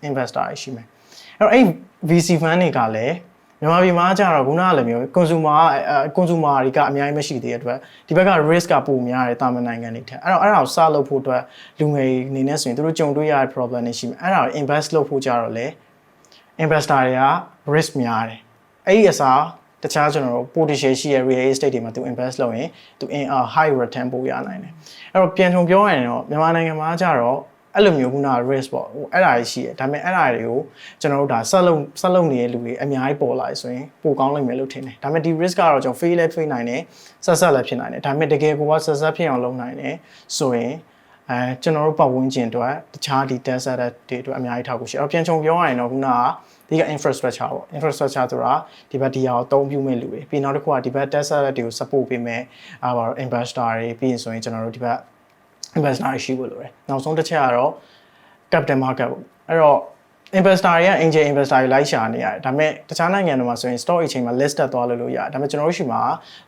investor တွေရှိမယ်အဲ့တော့အဲ့ VC fund တွေကလည်းမြန်မာပြည်မှာကျတော့ခုနကလည်းမျိုး consumer တွေကအများကြီးမရှိသေးတဲ့အတွက်ဒီဘက်က risk ကပိုများတယ်တာမန်နိုင်ငံတွေထက်အဲ့တော့အဲ့ဒါကိုစလုပ်ဖို့အတွက်လူငယ်အနေနဲ့ဆိုရင်တို့ကြုံတွေ့ရတဲ့ problem တွေရှိမယ်အဲ့ဒါကို invest လုပ်ဖို့ကြတော့လေ investor တွေက risk များတယ်အဲ့ဒီအစားတခြားကျွန်တော်တို့ potential ရှိတဲ့ real estate တွေမှာသူ invest လုပ်ရင်သူ high return ပို့ရနိုင်တယ်အဲ့တော့ပြန်ချုံပြောရရင်တော့မြန်မာနိုင်ငံမှာကျတော့အဲ့လိုမျိုးခုန risk ပေါ့အဲ့ဒါကြီးရှိတယ်ဒါပေမဲ့အဲ့ဒါတွေကိုကျွန်တော်တို့ဒါဆက်လုပ်နေတဲ့လူတွေအများကြီးပေါ်လာဆိုရင်ပိုကောင်းနိုင်မယ်လို့ထင်တယ်ဒါပေမဲ့ဒီ risk ကတော့ကျွန်တော် fail လည်း fail နိုင်တယ်ဆက်လည်းဖြစ်နိုင်တယ်ဒါပေမဲ့တကယ်ကိုကဆက်ဖြစ်အောင်လုပ်နိုင်တယ်ဆိုရင်ကျွန်တော်တို့ပတ်ဝန်းကျင်အတွက်တခြားဒီ data set တွေအတွက်အများကြီးထောက်ကူရှိအဲ့တော့ပြန်ချုံပြောရရင်တော့ခုနကဒီက infrastructure ပေါ့ infrastructure ဆိုတာဒီဘက်ဒီဟာကိုအသုံးပြုမဲ့လူတွေပြီးနောက်တစ်ခုကဒီဘက် data set တွေကို support ပေးမဲ့investor တွေပြီးရင်ဆိုရင်ကျွန်တော်တို့ဒီဘက် investor ရှိဖို့လိုတယ်နောက်ဆုံးတစ်ချက်ကတော့ capital market ပေါ့အဲ့တော့ investor တွေက angel investor တွေလိုက်ရှာနေရတယ်ဒါပေမဲ့တခြားနိုင်ငံတွေမှာဆိုရင် stock exchange မှာ listed သွားလို့ရတယ်ဒါပေမဲ့ကျွန်တော်တို့ရှိမှာ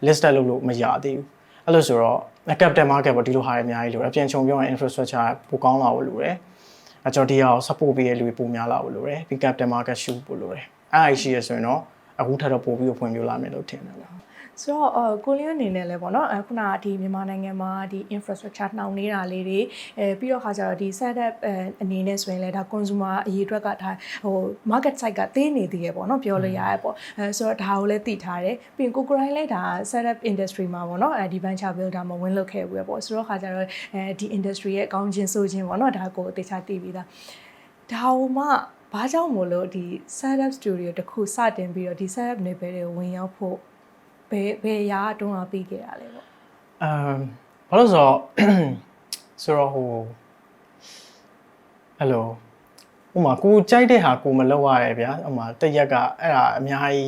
listed လုပ်လို့မရသေးဘူးအဲ့လိုဆိုတော့ capital market ပေါ့ဒီလိုဟာတွေအများကြီးလိုတယ်အပြင်ချုံပြောရင် infrastructure ပိုကောင်းလာဖို့လိုတယ်အကျွန်တော်ဒီဟာကို support ပေးရလူတွေပိုများလာဖို့လိုတယ်ပြီး capital market ရှုဖို့လိုတယ်အဲ့ဒါရှိရဆိုရင်တော့အခုထပ်တော့ပို့ပြီးဖွင့်ပြလာမယ်လို့ထင်တယ်ပေါ့ဆိုတော့ကိုလင်းအနေနဲ့လည်းပေါ့နော်ခုနကဒီမြန်မာနိုင်ငံမှာဒီ infrastructure နှောင်နေတာလေးတွေပြီးတော့ခါကျတော့ဒီ setup အနေနဲ့ဆိုရင်လည်းဒါ consumer အရေးအတွက်ကဒါmarket side ကသေးနေသေးရပေါ့နော်ပြောလို့ရရပေါ့ဆိုတော့ဒါကိုလည်းသိထားတယ်ပြီးရင်ကိုကိုရိုင်းလည်းဒါ setup industry မှာပေါ့နော်ဒီ venture builder မှာဝင်လုပ်ခဲ့ဘူးရပေါ့ဆိုတော့ခါကျတော့ဒီ industry ရဲ့အကောင်းချင်းဆိုခြင်းပေါ့နော်ဒါကိုတေချာသိပြီးသားဒါမှဘာကြောင့်မို့လို့ဒီ setup studio တခုစတင်ပြီးတော့ဒီ setup နယ်ပယ်တွေကိုဝင်ရောက်ဖို့ဘယ်ရာတုံးအောင်ပြီးခဲ့တာလဲပေါ့ဘာလို့ဆိုတော့ဆိုတော့ဟိုဟယ်လိုဥမာကိုကြိုက်တဲ့ဟာကိုမလုပ်ရရဲဗျာဥမာတရက်ကအဲ့ဒါအများကြီ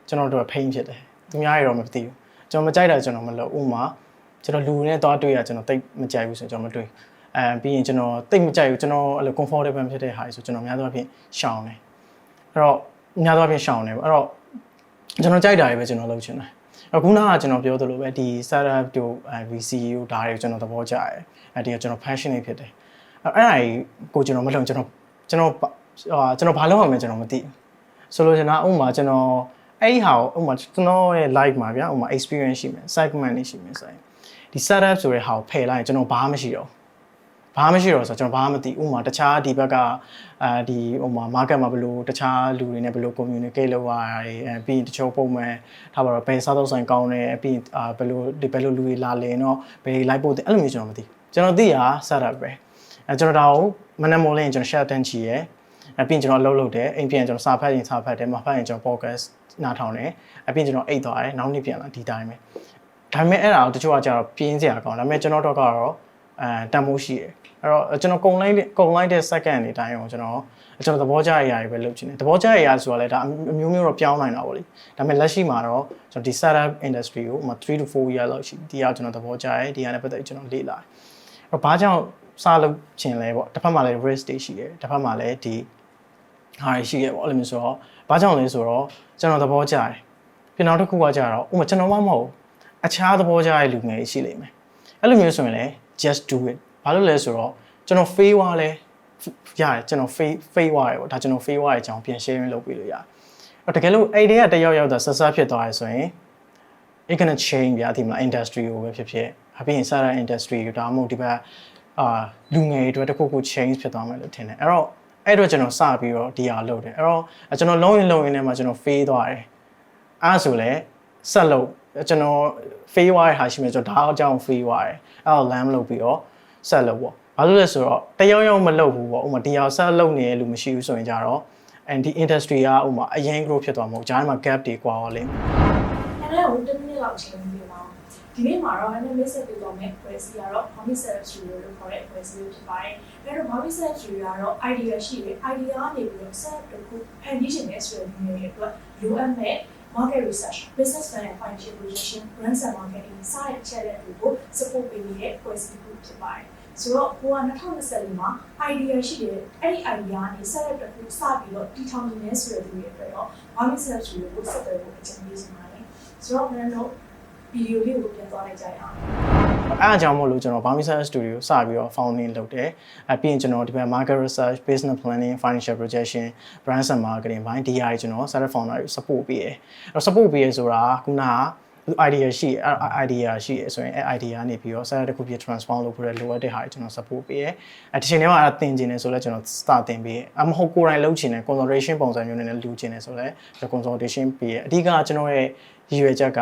းကျွန်တော်တို့ဖိန်းဖြစ်တယ်သူများရတော့မသိဘူးကျွန်တော်မကြိုက်တာကျွန်တော်မလုပ်ဥမာကျွန်တော်လူနဲ့သွားတွေ့ရကျွန်တော်တိတ်မကြိုက်ဘူးဆိုကျွန်တော်မတွေ့ပြီးရင်ကျွန်တော်တိတ်မကြိုက်ဘူးကျွန်တော်အဲ့လို comfortable ဖြစ်တဲ့ဟာဆိုကျွန်တော်များသောအားဖြင့်ရှောင်တယ်အဲ့တော့များသောအားဖြင့်ရှောင်တယ်ပေါ့အဲ့တော့ကျွန်တော်ကြိုက်တာတွေပဲကျွန်တော်လုပ်ချင်တယ်အခုနကကျွန်တော်ပြောသလိုပဲဒီ startup တို့ VC တို့ဒါတွေကိုကျွန်တော်သဘောကျတယ်ဒီကကျွန်တော် passionate ဖြစ်တယ်အဲ့ဒါကိုကျွန်တော်မလုပ်ကျွန်တော်ဘာလုပ်ရမလဲကျွန်တော်မသိဆိုလို့ကျွန်တော်ဥပမာကျွန်တော်အဲ့ဒီဟာကိုဥပမာကျွန်တော်ရဲ့ live မှာဗျာဥပမာ experience ရှိမယ် segment တွေရှိမယ်ဆိုရင်ဒီ startup ဆိုတဲ့ဟာကိုဖယ်လိုက်ရင်ကျွန်တော်ဘာမှမရှိတော့ဆိုတော့ကျွန်တော်ဘာမှမသိဥပမာတခြားဒီဘက်ကဒီဥပမာ market မှာဘယ်လိုတခြားလူတွေနဲ့ဘယ်လို communicate လုပ်ရတာပြီးတချို့ပုံမှန်ထားပါတော့ဘယ်စားသုံးဆိုင်ကောင်းတယ်ပြီးဘယ်လိုလူတွေလာလဲเนาะဘယ် live ပို့တယ်အဲ့လိုမျိုးကျွန်တော်မသိကျွန်တော်သိရ setup ပဲကျွန်တော်ဒါကိုမနက်မိုးလင်းကျွန်တော် share တန်းချီရယ်ပြီးကျွန်တော်အလုပ်လုပ်တယ်အိမ်ပြန်ကျွန်တော်စာဖတ်ရင်စာဖတ်တယ်မဖတ်ရင်ကျွန်တော် podcast နားထောင်တယ်ပြီးကျွန်တော်အိတ်သွားတယ်နောက်နေ့ပြန်လာဒီတိုင်းပဲဒါပေမဲ့အဲ့ဒါကိုတချို့ကကျတော့ပြင်းစရာကောင်းဒါပေမဲ့ကျွန်တော်တော့ကတော့တန်ဖိုးရှိတယ်အဲ့တော့ကျွန်တော်ကုံလိုက်တဲ့ second တွေတိုင်းအောင်ကျွန်တော်သဘောကျရတွေပဲလုပ်ချင်တယ်သဘောကျရဆိုတာလဲဒါအမျိုးမျိုးတော့ပြောင်းနိုင်တာပေါ့လေဒါပေမဲ့လက်ရှိမှာတော့ကျွန်တော်ဒီ startup industry ကို3 to 4 year လောက်ရှိဒီအောင်ကျွန်တော်သဘောကျရတယ်ဒီဟာနဲ့ပတ်သက်ကျွန်တော်လေ့လာအဲ့တော့ဘာကြောင့်စလုပ်ချင်လဲပေါ့တစ်ဖက်မှာလည်း risk တွေရှိတယ်တစ်ဖက်မှာလည်းဒီဟာရှိခဲ့ပေါ့အဲ့လိုမျိုးဆိုတော့ဘာကြောင့်လဲဆိုတော့ကျွန်တော်သဘောကျတယ်ပြန်နောက်တစ်ခုကကြတော့ဥပမာကျွန်တော်မှမဟုတ်အခြားသဘောကျတဲ့လူငယ်ရှိလိမ့်မယ်အဲ့လိုမျိုးဆိုရင်လည်း just do it ဘာလို့လဲဆိုတော့ကျွန်တော် fail သွားလဲရတယ်ကျွန်တော် fail သွားတယ်ပေါ့ဒါကျွန်တော် fail သွားတဲ့အကြောင်းပြန် sharing လုပ်ပေးလို့ရတယ်အဲ့တကယ်လို့အဲ့ဒီကတယောက်ယောက်သာဆက်ဆက်ဖြစ်သွားရဆိုရင် it gonna change ဗျာဒီမှာ industry ကိုပဲဖြစ်ဖြစ်အပြင် startup industry ကိုဒါမှမဟုတ်ဒီဘက်လူငယ်တွေအတွက်တစ်ခုခု change ဖြစ်သွားမယ်လို့ထင်တယ်အဲ့တော့ အဲ့တော့ကျွန်တော်စပြီးတော့ဒီဟာလုပ်တယ်အဲ့တော့ကျွန်တော်လုံးရင်ထဲမှာကျွန်တော် fail သွားတယ်အဲ့ဆိုလဲဆက်လုပ်ကျွန်တော် fail သွားတဲ့ဟာရှိမှကျွန်တော်ဒါအကြောင်း fail သွားတယ်အဲ့တော့ land လုပ်ပြီးတော့ဆက်လုပ်ပေါ့ဘာလို့လဲဆိုတော့တယောက်မလုပ်ဘူးပေါ့ဥပမာဒီဟာဆက်လုပ်နေလို့မရှိဘူးဆိုရင်ကြတော့ and the industry ကဥပမာအရင် grow ဖြစ်သွားမှာမဟုတ်ဂျားမှာ gap တွေကွာသွားလိမ့်မယ်အဲ့ဒါကို10 minute လောက်ချိန်ပြီးပါဒီနေ့မှာတော့ အနေနဲ့ set ပြတော့မယ်ဖွဲ့စည်းရတော့ Bobby Setup Studio လို့ခေါ်တဲ့ဖွဲ့စည်းဖြစ်ပါတယ်အဲ့တော့ Bobby Setup Studio ကတော့ idea ရှိတယ် idea ကနေပြီးတော့ set တစ်ခုဖန်တီးခြင်းနဲ့ဆိုတဲ့နေရာတွေအတွက်လိုအပ်မဲ့ market research business plan and financial projection grants and marketing စတဲ့ချက်တွေကို support ပေးနေတဲ့ဖွဲ့စည်းတစ်ခုဖြစ်ပါတယ်ဆိုတော့ကိုက2024မှာ idea ရှိတယ်အဲ့ဒီ idea ကနေ set up တစ်ခုစပြီးတော့တည်ထောင်နေဆိုတဲ့သူတွေအတွက်တော့ Bobby Setup Studio ကိုဆက်သွယ်ဖို့အကြံပေးချင်ပါတယ်ဆိုတော့ကျွန်တော်ဗီဒီယိုလေးကိုပြန်သွားလိုက်ကြရအောင်အဲ့အကြောင်းမို့လို့ကျွန်တော် Bami Setup Studio စပြီးတော့ founding လုပ်တယ်ပြီးရင်ကျွန်တော်ဒီဘက် market research business planning financial projection brands and marketing ဘိုင်း DI ကျွန်တော် startup founder ကို support ပေးတယ်အဲ့ support ပေးရဆိုတာခုနက idea ရှိဆိုရင်အဲ့ idea ကနေပြီးတော့ startup တစ်ခုဖြစ် transform လုပ်ဖို့လိုအပ်တဲ့ဟာကျွန်တော် support ပေးတယ်အဲ့ဒီချိန်ထဲမှာအဲ့ဒါသင်ကျင်နေဆိုလဲကျွန်တော် start သင်ပေးအမဟုတ်ကိုယ်တိုင်လုပ်ချင်တယ် consultation ပုံစံမျိုးနဲ့လူချင်တယ်ဆိုလဲ consultation ပေးရအဓိကကျွန်တော်ရဲ့ရည်ရွယ်ချက်က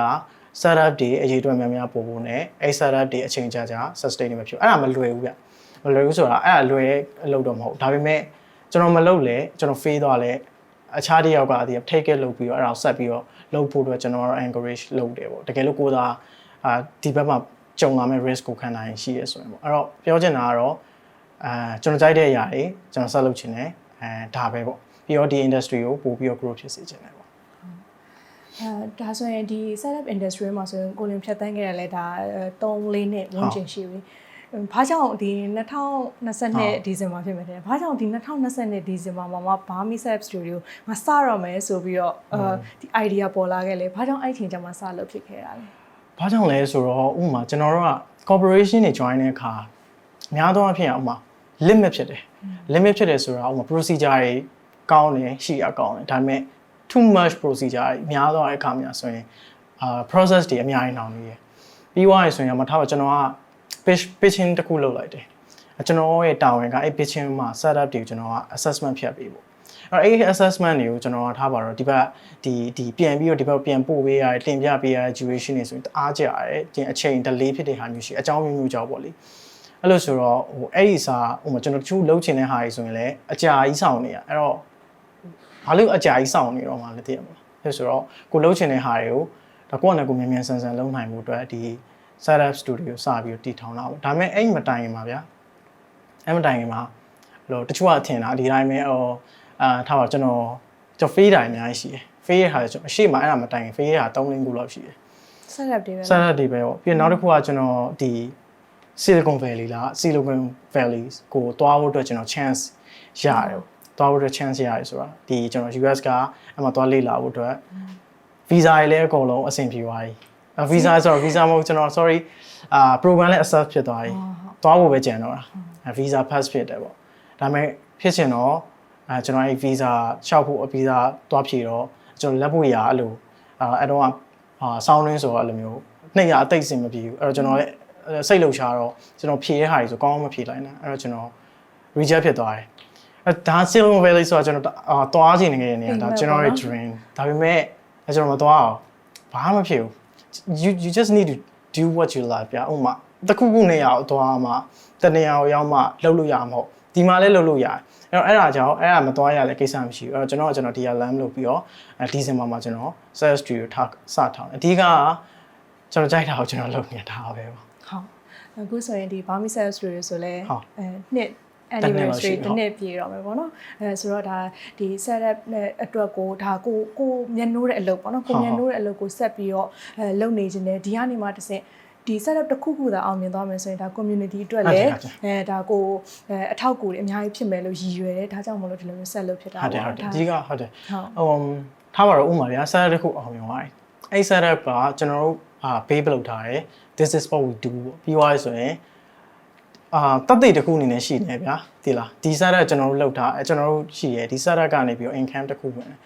startup တွေအရေးအတွက်များပို့ဖို့နဲ့အဲ့ startup တွေအချိန်ကြာ sustainable ဖြစ်အဲ့ဒါမလွယ်ဘူးဗျမလွယ်ဘူးဆိုတာအဲ့ဒါလွယ်အလုပ်တော့မဟုတ်ဒါပေမဲ့ကျွန်တော်မလုပ်လဲကျွန်တော် fail သွားလဲအခြားတစ်ယောက်ကဒီ take it လုပ်ပြီးတော့အဲ့ဒါဆက်ပြီးတော့လုပ်ဖို့အတွက်ကျွန်တော်တို့ encourage လုပ်တယ်ပေါ့တကယ်လို့ကိုယ်သာဒီဘက်မှာကြုံလာမဲ့ risk ကိုခံနိုင်ရှိရဆိုရင်ပေါ့အဲ့တော့ပြောချင်တာကတော့ကျွန်တော်ကြိုက်တဲ့အရာတွေကျွန်တော်ဆက်လုပ်ချင်တယ်ဒါပဲပေါ့ပြီးတော့ဒီ industry ကိုပို့ပြီးတော့ grow ဖြစ်စေချင်တယ်ဒါဆိုရင်ဒီ setup industry မှာဆိုရင်ကိုလင်ဖြတ်တန်းခဲ့ရလဲဒါ3-4နှစ်ဝန်းကျင်ရှိပြီ။ဘာကြောင့်ဒီ2022ဒီဇင်ဘာဖြစ်မယ်တဲ့။ဘာကြောင့်ဒီ2022ဒီဇင်ဘာမှာ Bami Setup Studio မစရမယ်ဆိုပြီးတော့ဒီ idea ပေါ်လာခဲ့လဲ။ဘာကြောင့်အဲ့ချိန်ကျမှစလုပ်ဖြစ်ခဲ့တာလဲ။ဘာကြောင့်လဲဆိုတော့ဥပမာကျွန်တော်တို့က corporation တွေ join တဲ့အခါများသောအားဖြင့်ဥပမာ limit ဖြစ်တယ်။ limit ဖြစ်တယ်ဆိုတာဥပမာ procedure တွေကောင်းတယ်ရှိရကောင်းတယ်ဒါပေမဲ့too much procedure များသောအခါများဆိုရင်process တွေအများကြီးနှောင်နေရပြီးသွားရဆိုရင်မထားပါကျွန်တော်က pitching တစ်ခုလုပ်လိုက်တယ်ကျွန်တော်ရဲ့တာဝန်ကအဲ့ pitching မှာ setup တွေကိုကျွန်တော်က assessment ဖြတ်ပေးဖို့အဲ့ assessment တွေကိုကျွန်တော်ကထားပါတော့ဒီဘက်ဒီပြန်ပြီးတော့ဒီဘက်ပြန်ပို့ပေးရတယ်တင်ပြပေးရတဲ့ duration တွေဆိုရင်အားကြရတယ်ဒီအချိန် delay ဖြစ်တဲ့ဟာမျိုးရှိအကြောင်းမျိုးကြောင့်ပေါ့လေအဲ့လိုဆိုတော့ဟိုအဲ့ဒီစာဟိုကျွန်တော်တချို့လုပ်ချင်တဲ့ဟာတွေဆိုရင်လည်းအကြာကြီးစောင့်နေရအဲ့တော့ဘာလို့အကြာကြီးစောင့်နေတော့မှလည်းသိရမှာလဲဆိုတော့ကိုလှုပ်ချင်တဲ့ဟာတွေကိုဒါကိုယ့်နဲ့ကိုမြန်ဆန်လုပ်နိုင်မှုအတွက်ဒီ setup studio စပြီးတော့တည်ထောင်တာပေါ့ဒါပေမဲ့အဲ့မတိုင်ခင်မှာဗျာအဲ့မတိုင်ခင်မှာလို့တချို့ကထင်တာဒီတိုင်းပဲထားပါကျွန်တော် fail တိုင်းအများကြီးရှိတယ် fail ရဟာကျွန်တော်အရှိမအဲ့ဒါမတိုင်ခင် fail ရဟာ3-4ခုလောက်ရှိတယ် setup တွေပဲ setup တွေပဲပေါ့ပြီးနောက်တစ်ခုကကျွန်တော်ဒီ Silicon Valley လား Silicon Valley ကိုတွားဖို့အတွက်ကျွန်တော် chance ရတယ်တွားဖို့အတွက် chance ရတယ်ဆိုတာဒီကျွန်တော် US ကအမှတွားလေ့လာဖို့အတွက် visa တွေလည်းအကုန်လုံးအဆင်ပြေသွားပြီ visa ဆိုတော့ visa မဟုတ်ကျွန်တော် sorry program လည်း accept ဖြစ်သွားပြီတွားဖို့ပဲကြံတော့တာ visa pass ဖြစ်တယ်ပေါ့ဒါပေမဲ့ဖြစ်ချင်တော့ကျွန်တော်အဲ့ visa လျှောက်ဖို့ visa တွားဖြေတော့ကျွန်တော်လက်ဖို့ရအဲ့လိုအဲ့တော့ဆောင်းရင်းဆိုတော့အဲ့လိုမျိုးနှစ်ရအသိစင်မပြေဘူးအဲ့တော့ကျွန်တော်လည်းစိတ်လှုပ်ရှားတော့ကျွန်တော်ဖြေတဲ့ဟာတွေဆိုကောင်းမဖြေလိုက်နိုင်အဲ့တော့ကျွန်တော် reject ဖြစ်သွားတယ်ဒါ Silicon Valley ဆိုတော့ကျွန်တော်တွားချင်နေတဲ့နေရာဒါကျွန်တော်ရဲ့ dream ဒါပေမဲ့ကျွန်တော်မတွားအောင်ဘာမှမဖြစ်ဘူး you just need to do what you love ဗျာဥမာတခုခုနေရာကိုတွားမှတနေရာကိုရောက်မှလှုပ်လို့ရမှာမဟုတ်ဒီမှာလည်းလှုပ်လို့ရတယ်အဲ့ဒါကြောင့်အဲ့ဒါမတွားရလဲကိစ္စမရှိဘူးအဲ့တော့ကျွန်တော်ဒီဟာ land လုပ်ပြီးတော့ဒီဇင်ဘာမှာကျွန်တော် Setup Studio စထောင်အဓိကကျွန်တော်ကြိုက်တာကိုကျွန်တော်လုပ်နေတာပဲပေါ့ဟုတ်အခုဆိုရင်ဒီ Bami Setup Studio ဆိုလဲနှစ် anniversary တစ်နှစ်ပြည့်တော့မယ်ပေါ့နော်ဆိုတော့ဒါဒီ setup နဲ့အတွက်ကိုဒါကိုမျက်နှိုးတဲ့အလုပ်ပေါ့နော်ကိုမျက်နှိုးတဲ့အလုပ်ကိုဆက်ပြီးတော့လုပ်နေခြင်းနဲ့ဒီကနေမှတစ်ဆင့်ဒီ setup တစ်ခုခုသာအောင်မြင်သွားမယ်ဆိုရင်ဒါ community အတွက်လည်းဒါကိုအထောက်အကူတွေအများကြီးဖြစ်မယ်လို့ရည်ရွယ်တယ်ဒါကြောင့်မလို့ဒီလိုမျိုးဆက်လုပ်ဖြစ်တာပေါ့ဟုတ်တယ်ဒီကဟုတ်တယ်ထားပါတော့ဥမာဗျာ setup တစ်ခုအောင်မြင်သွားတယ်အဲ့ setup ကကျွန်တော်တို့pay လုပ်ထားတယ် this is what we do ပြီးသွားဆိုရင်တတ်သိတစ်ခုအနေနဲ့ရှိနေဗျာဒီလားဒီ setup ကျွန်တော်တို့လုပ်ထားကျွန်တော်တို့ရှိရယ်ဒီ setup ကနေပြီးတော့ income တစ်ခုဝင်တယ်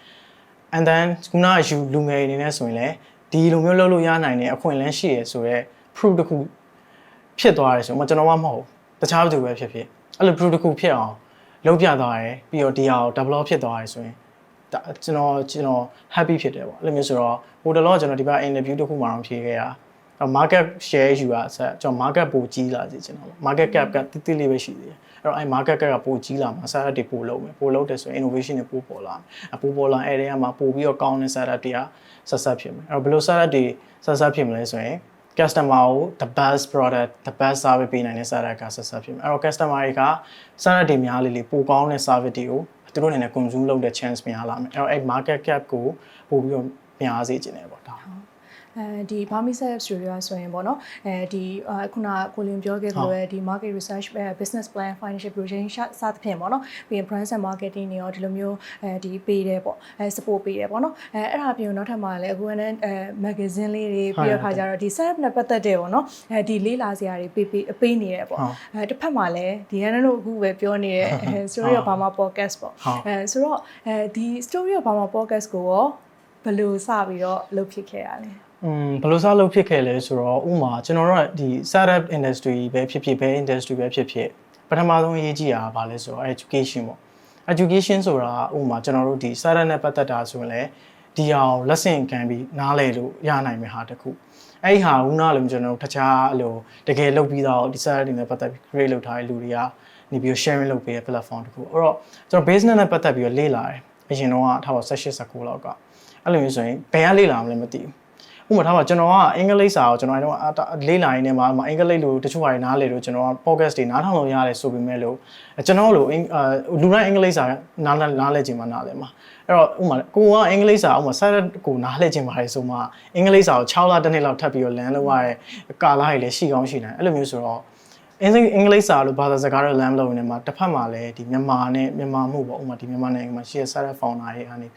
and then ခုနကယူလူငယ်အနေနဲ့ဆိုရင်လည်းဒီလိုမျိုးလုပ်လို့ရနိုင်တဲ့အခွင့်အလမ်းရှိရယ်ဆိုတော့ proof တစ်ခုဖြစ်သွားတယ်ဆိုမှကျွန်တော်မှမဟုတ်တခြားသူပဲဖြစ်ဖြစ်အဲ့လို proof တစ်ခုဖြစ်အောင် လုံးပြသွားတယ်ပြီးတော့ဒီဟာကို develop ဖြစ်သွားတယ်ဆိုရင်ကျွန်တော် happy ဖြစ်တယ်ပေါ့အဲ့လိုမျိုးဆိုတော့ဟိုတလောကျွန်တော်ဒီဘက် interview တစ်ခုမှတော့ဖြေခဲ့တာmarket share ယူတာဆက်ကျွန်တော် market ပိုကြီးလာစေချင်တာပေါ့ market cap ကတိတိလေးပဲရှိသေးတယ်အဲ့တော့အဲ့ market cap ကပိုကြီးလာမှာ startup တွေပိုလုပ်မယ်ပိုလုပ်တယ်ဆိုရင် innovation တွေပိုပေါ်လာမယ်ပိုပေါ်လာအဲ့ဒီမှာပိုပြီးတော့ကောင်းတဲ့ startup တွေကဆက်ဆက်ဖြစ်မယ်အဲ့တော့ဘယ်လို startup တွေဆက်ဆက်ဖြစ်မလဲဆိုရင် customer ကို the best product the best service ပေးနိုင်တဲ့ startup ကဆက်ဆက်ဖြစ်မယ်အဲ့တော့ customer တွေက startup တွေများလေးပိုကောင်းတဲ့ service တွေကိုသူတို့အနေနဲ့ consume လုပ်တဲ့ chance များလာမယ်အဲ့တော့အဲ့ market cap ကိုပိုပြီးတော့များစေချင်တယ်ပေါ့ဒါဒီ Burmese Startup Studio ဆိုရင်ပေါ့နော်ဒီခုနကိုလင်းပြောခဲ့သလိုပဲဒီ market research business plan financial projection စသဖြင့်ပေါ့နော်ပြီးရင် brand and marketing တွေရောဒီလိုမျိုးဒီပေးတယ်ပေါ့support ပေးတယ်ပေါ့နော်အဲ့ဒါပြင်နောက်ထပ်မှာလည်းအခုကလည်းmagazine လေးတွေပြီးတော့ခါကြတော့ဒီ startup နဲ့ပတ်သက်တဲ့ပေါ့နော်ဒီလေးလာစရာတွေပေးနေတယ်ပေါ့တစ်ဖက်မှာလည်းဒီကနေ့တို့အခုပဲပြောနေတဲ့ story of Burma podcast ပေါ့ဆိုတော့ဒီ story of Burma podcast ကိုရောဘယ်လိုစပြီးတော့လုပ်ဖြစ်ခဲ့ရလဲဘယ်လိုစလုပ်ဖြစ်ခဲ့လဲဆိုတော့ဥမာကျွန်တော်တို့ကဒီ startup industry ပဲဖြစ်ဖြစ်ဘယ် industry ပဲဖြစ်ဖြစ်ပထမဆုံးအရေးကြီးတာကဘာလဲဆိုတော့ education ပေါ့ education ဆိုတာဥမာကျွန်တော်တို့ဒီ startup နဲ့ပတ်သက်တာဆိုရင်လည်းဒီအောင်လက်ဆင့်ခံပြီးနားလည်လို့ရနိုင်မယ့်ဟာတခုအဲ့ဒီဟာဦးနာလို့ကျွန်တော်တို့တခြားအလိုတကယ်လုပ်ပြီးတော့ဒီ startup တွေနဲ့ပတ်သက်ပြီး create လုပ်ထားတဲ့လူတွေကနေပြီး sharing လုပ်ပေးတဲ့ platform တခုအဲ့တော့ကျွန်တော် business နဲ့ပတ်သက်ပြီးတော့လေ့လာတယ်အရင်တော့ထားပါ18 19လောက်ကအဲ့လိုမျိုးဆိုရင်ဘယ်ကလေ့လာမလဲမသိဘူးဥပမာထားပါကျွန်တော်ကအင်္ဂလိပ်စာကိုကျွန်တော်အဲ့တော့လေ့လာရင်းနဲ့မှာအင်္ဂလိပ်လိုတချို့ဟာတွေနားလေလို့ကျွန်တော်က podcast တွေနားထောင်လို့ရတယ်ဆိုပေမဲ့လို့ကျွန်တော်လိုလူတိုင်းအင်္ဂလိပ်စာနားလဲခြင်းမနားလဲမှာအဲ့တော့ဥပမာကိုကအင်္ဂလိပ်စာဥပမာ site ကိုနားလဲခြင်းပါတယ်ဆိုမှအင်္ဂလိပ်စာကို6လတစ်နှစ်လောက်ထပ်ပြီးတော့လမ်းလို့ရတဲ့ကာလတွေလည်းရှိကောင်းရှိနိုင်အဲ့လိုမျိုးဆိုတော့အင်္ဂလိပ်စာလို့ဘာသာစကားတော့လမ်းလို့နေမှာတစ်ဖက်မှာလည်းဒီမြန်မာမှုပေါ့ဥပမာဒီမြန်မာနိုင်ငံမှာရှိတဲ့ site founder တွေအနေ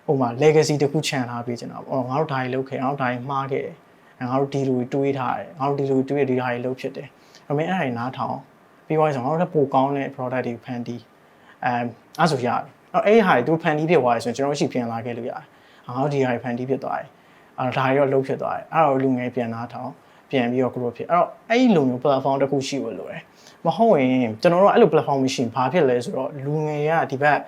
ဟိုမှာ legacy တခုခြံထားပေးချင်တာပေါ့ငါတို့ဒါတွေလုပ်ခဲ့ငါတို့ဒါတွေမှားခဲ့တယ်ငါတို့ဒီလိုတွေးထားတယ်ငါတို့ဒီလိုတွေးဒီဟာတွေလုပ်ဖြစ်တယ်ဒါပေမဲ့အဲ့ဒါတွေနားထောင်ပြီးသွားရင်ဆိုငါတို့လည်းပိုကောင်းတဲ့ product တွေဖန်တီးအဲ့ဆိုရတယ်အဲ့ဟာတွေသူဖန်တီးဖြစ်သွားတယ်ဆိုရင်ကျွန်တော်ရှိပြန်လာခဲ့လို့ရတယ်ငါတို့ဒီဟာတွေဖန်တီးဖြစ်သွားတယ်အဲ့ဒါတွေတော့လုပ်ဖြစ်သွားတယ်အဲ့တော့လူငယ်ပြန်နားထောင်ပြန်ပြီးတော့ grow ဖြစ်အဲ့တော့အဲ့ဒီလိုမျိုး platform တစ်ခုရှိဖို့လိုတယ်မဟုတ်ရင်ကျွန်တော်တို့အဲ့လို platform မရှိရင်ဘာဖြစ်လဲဆိုတော့လူငယ်ကဒီဘက်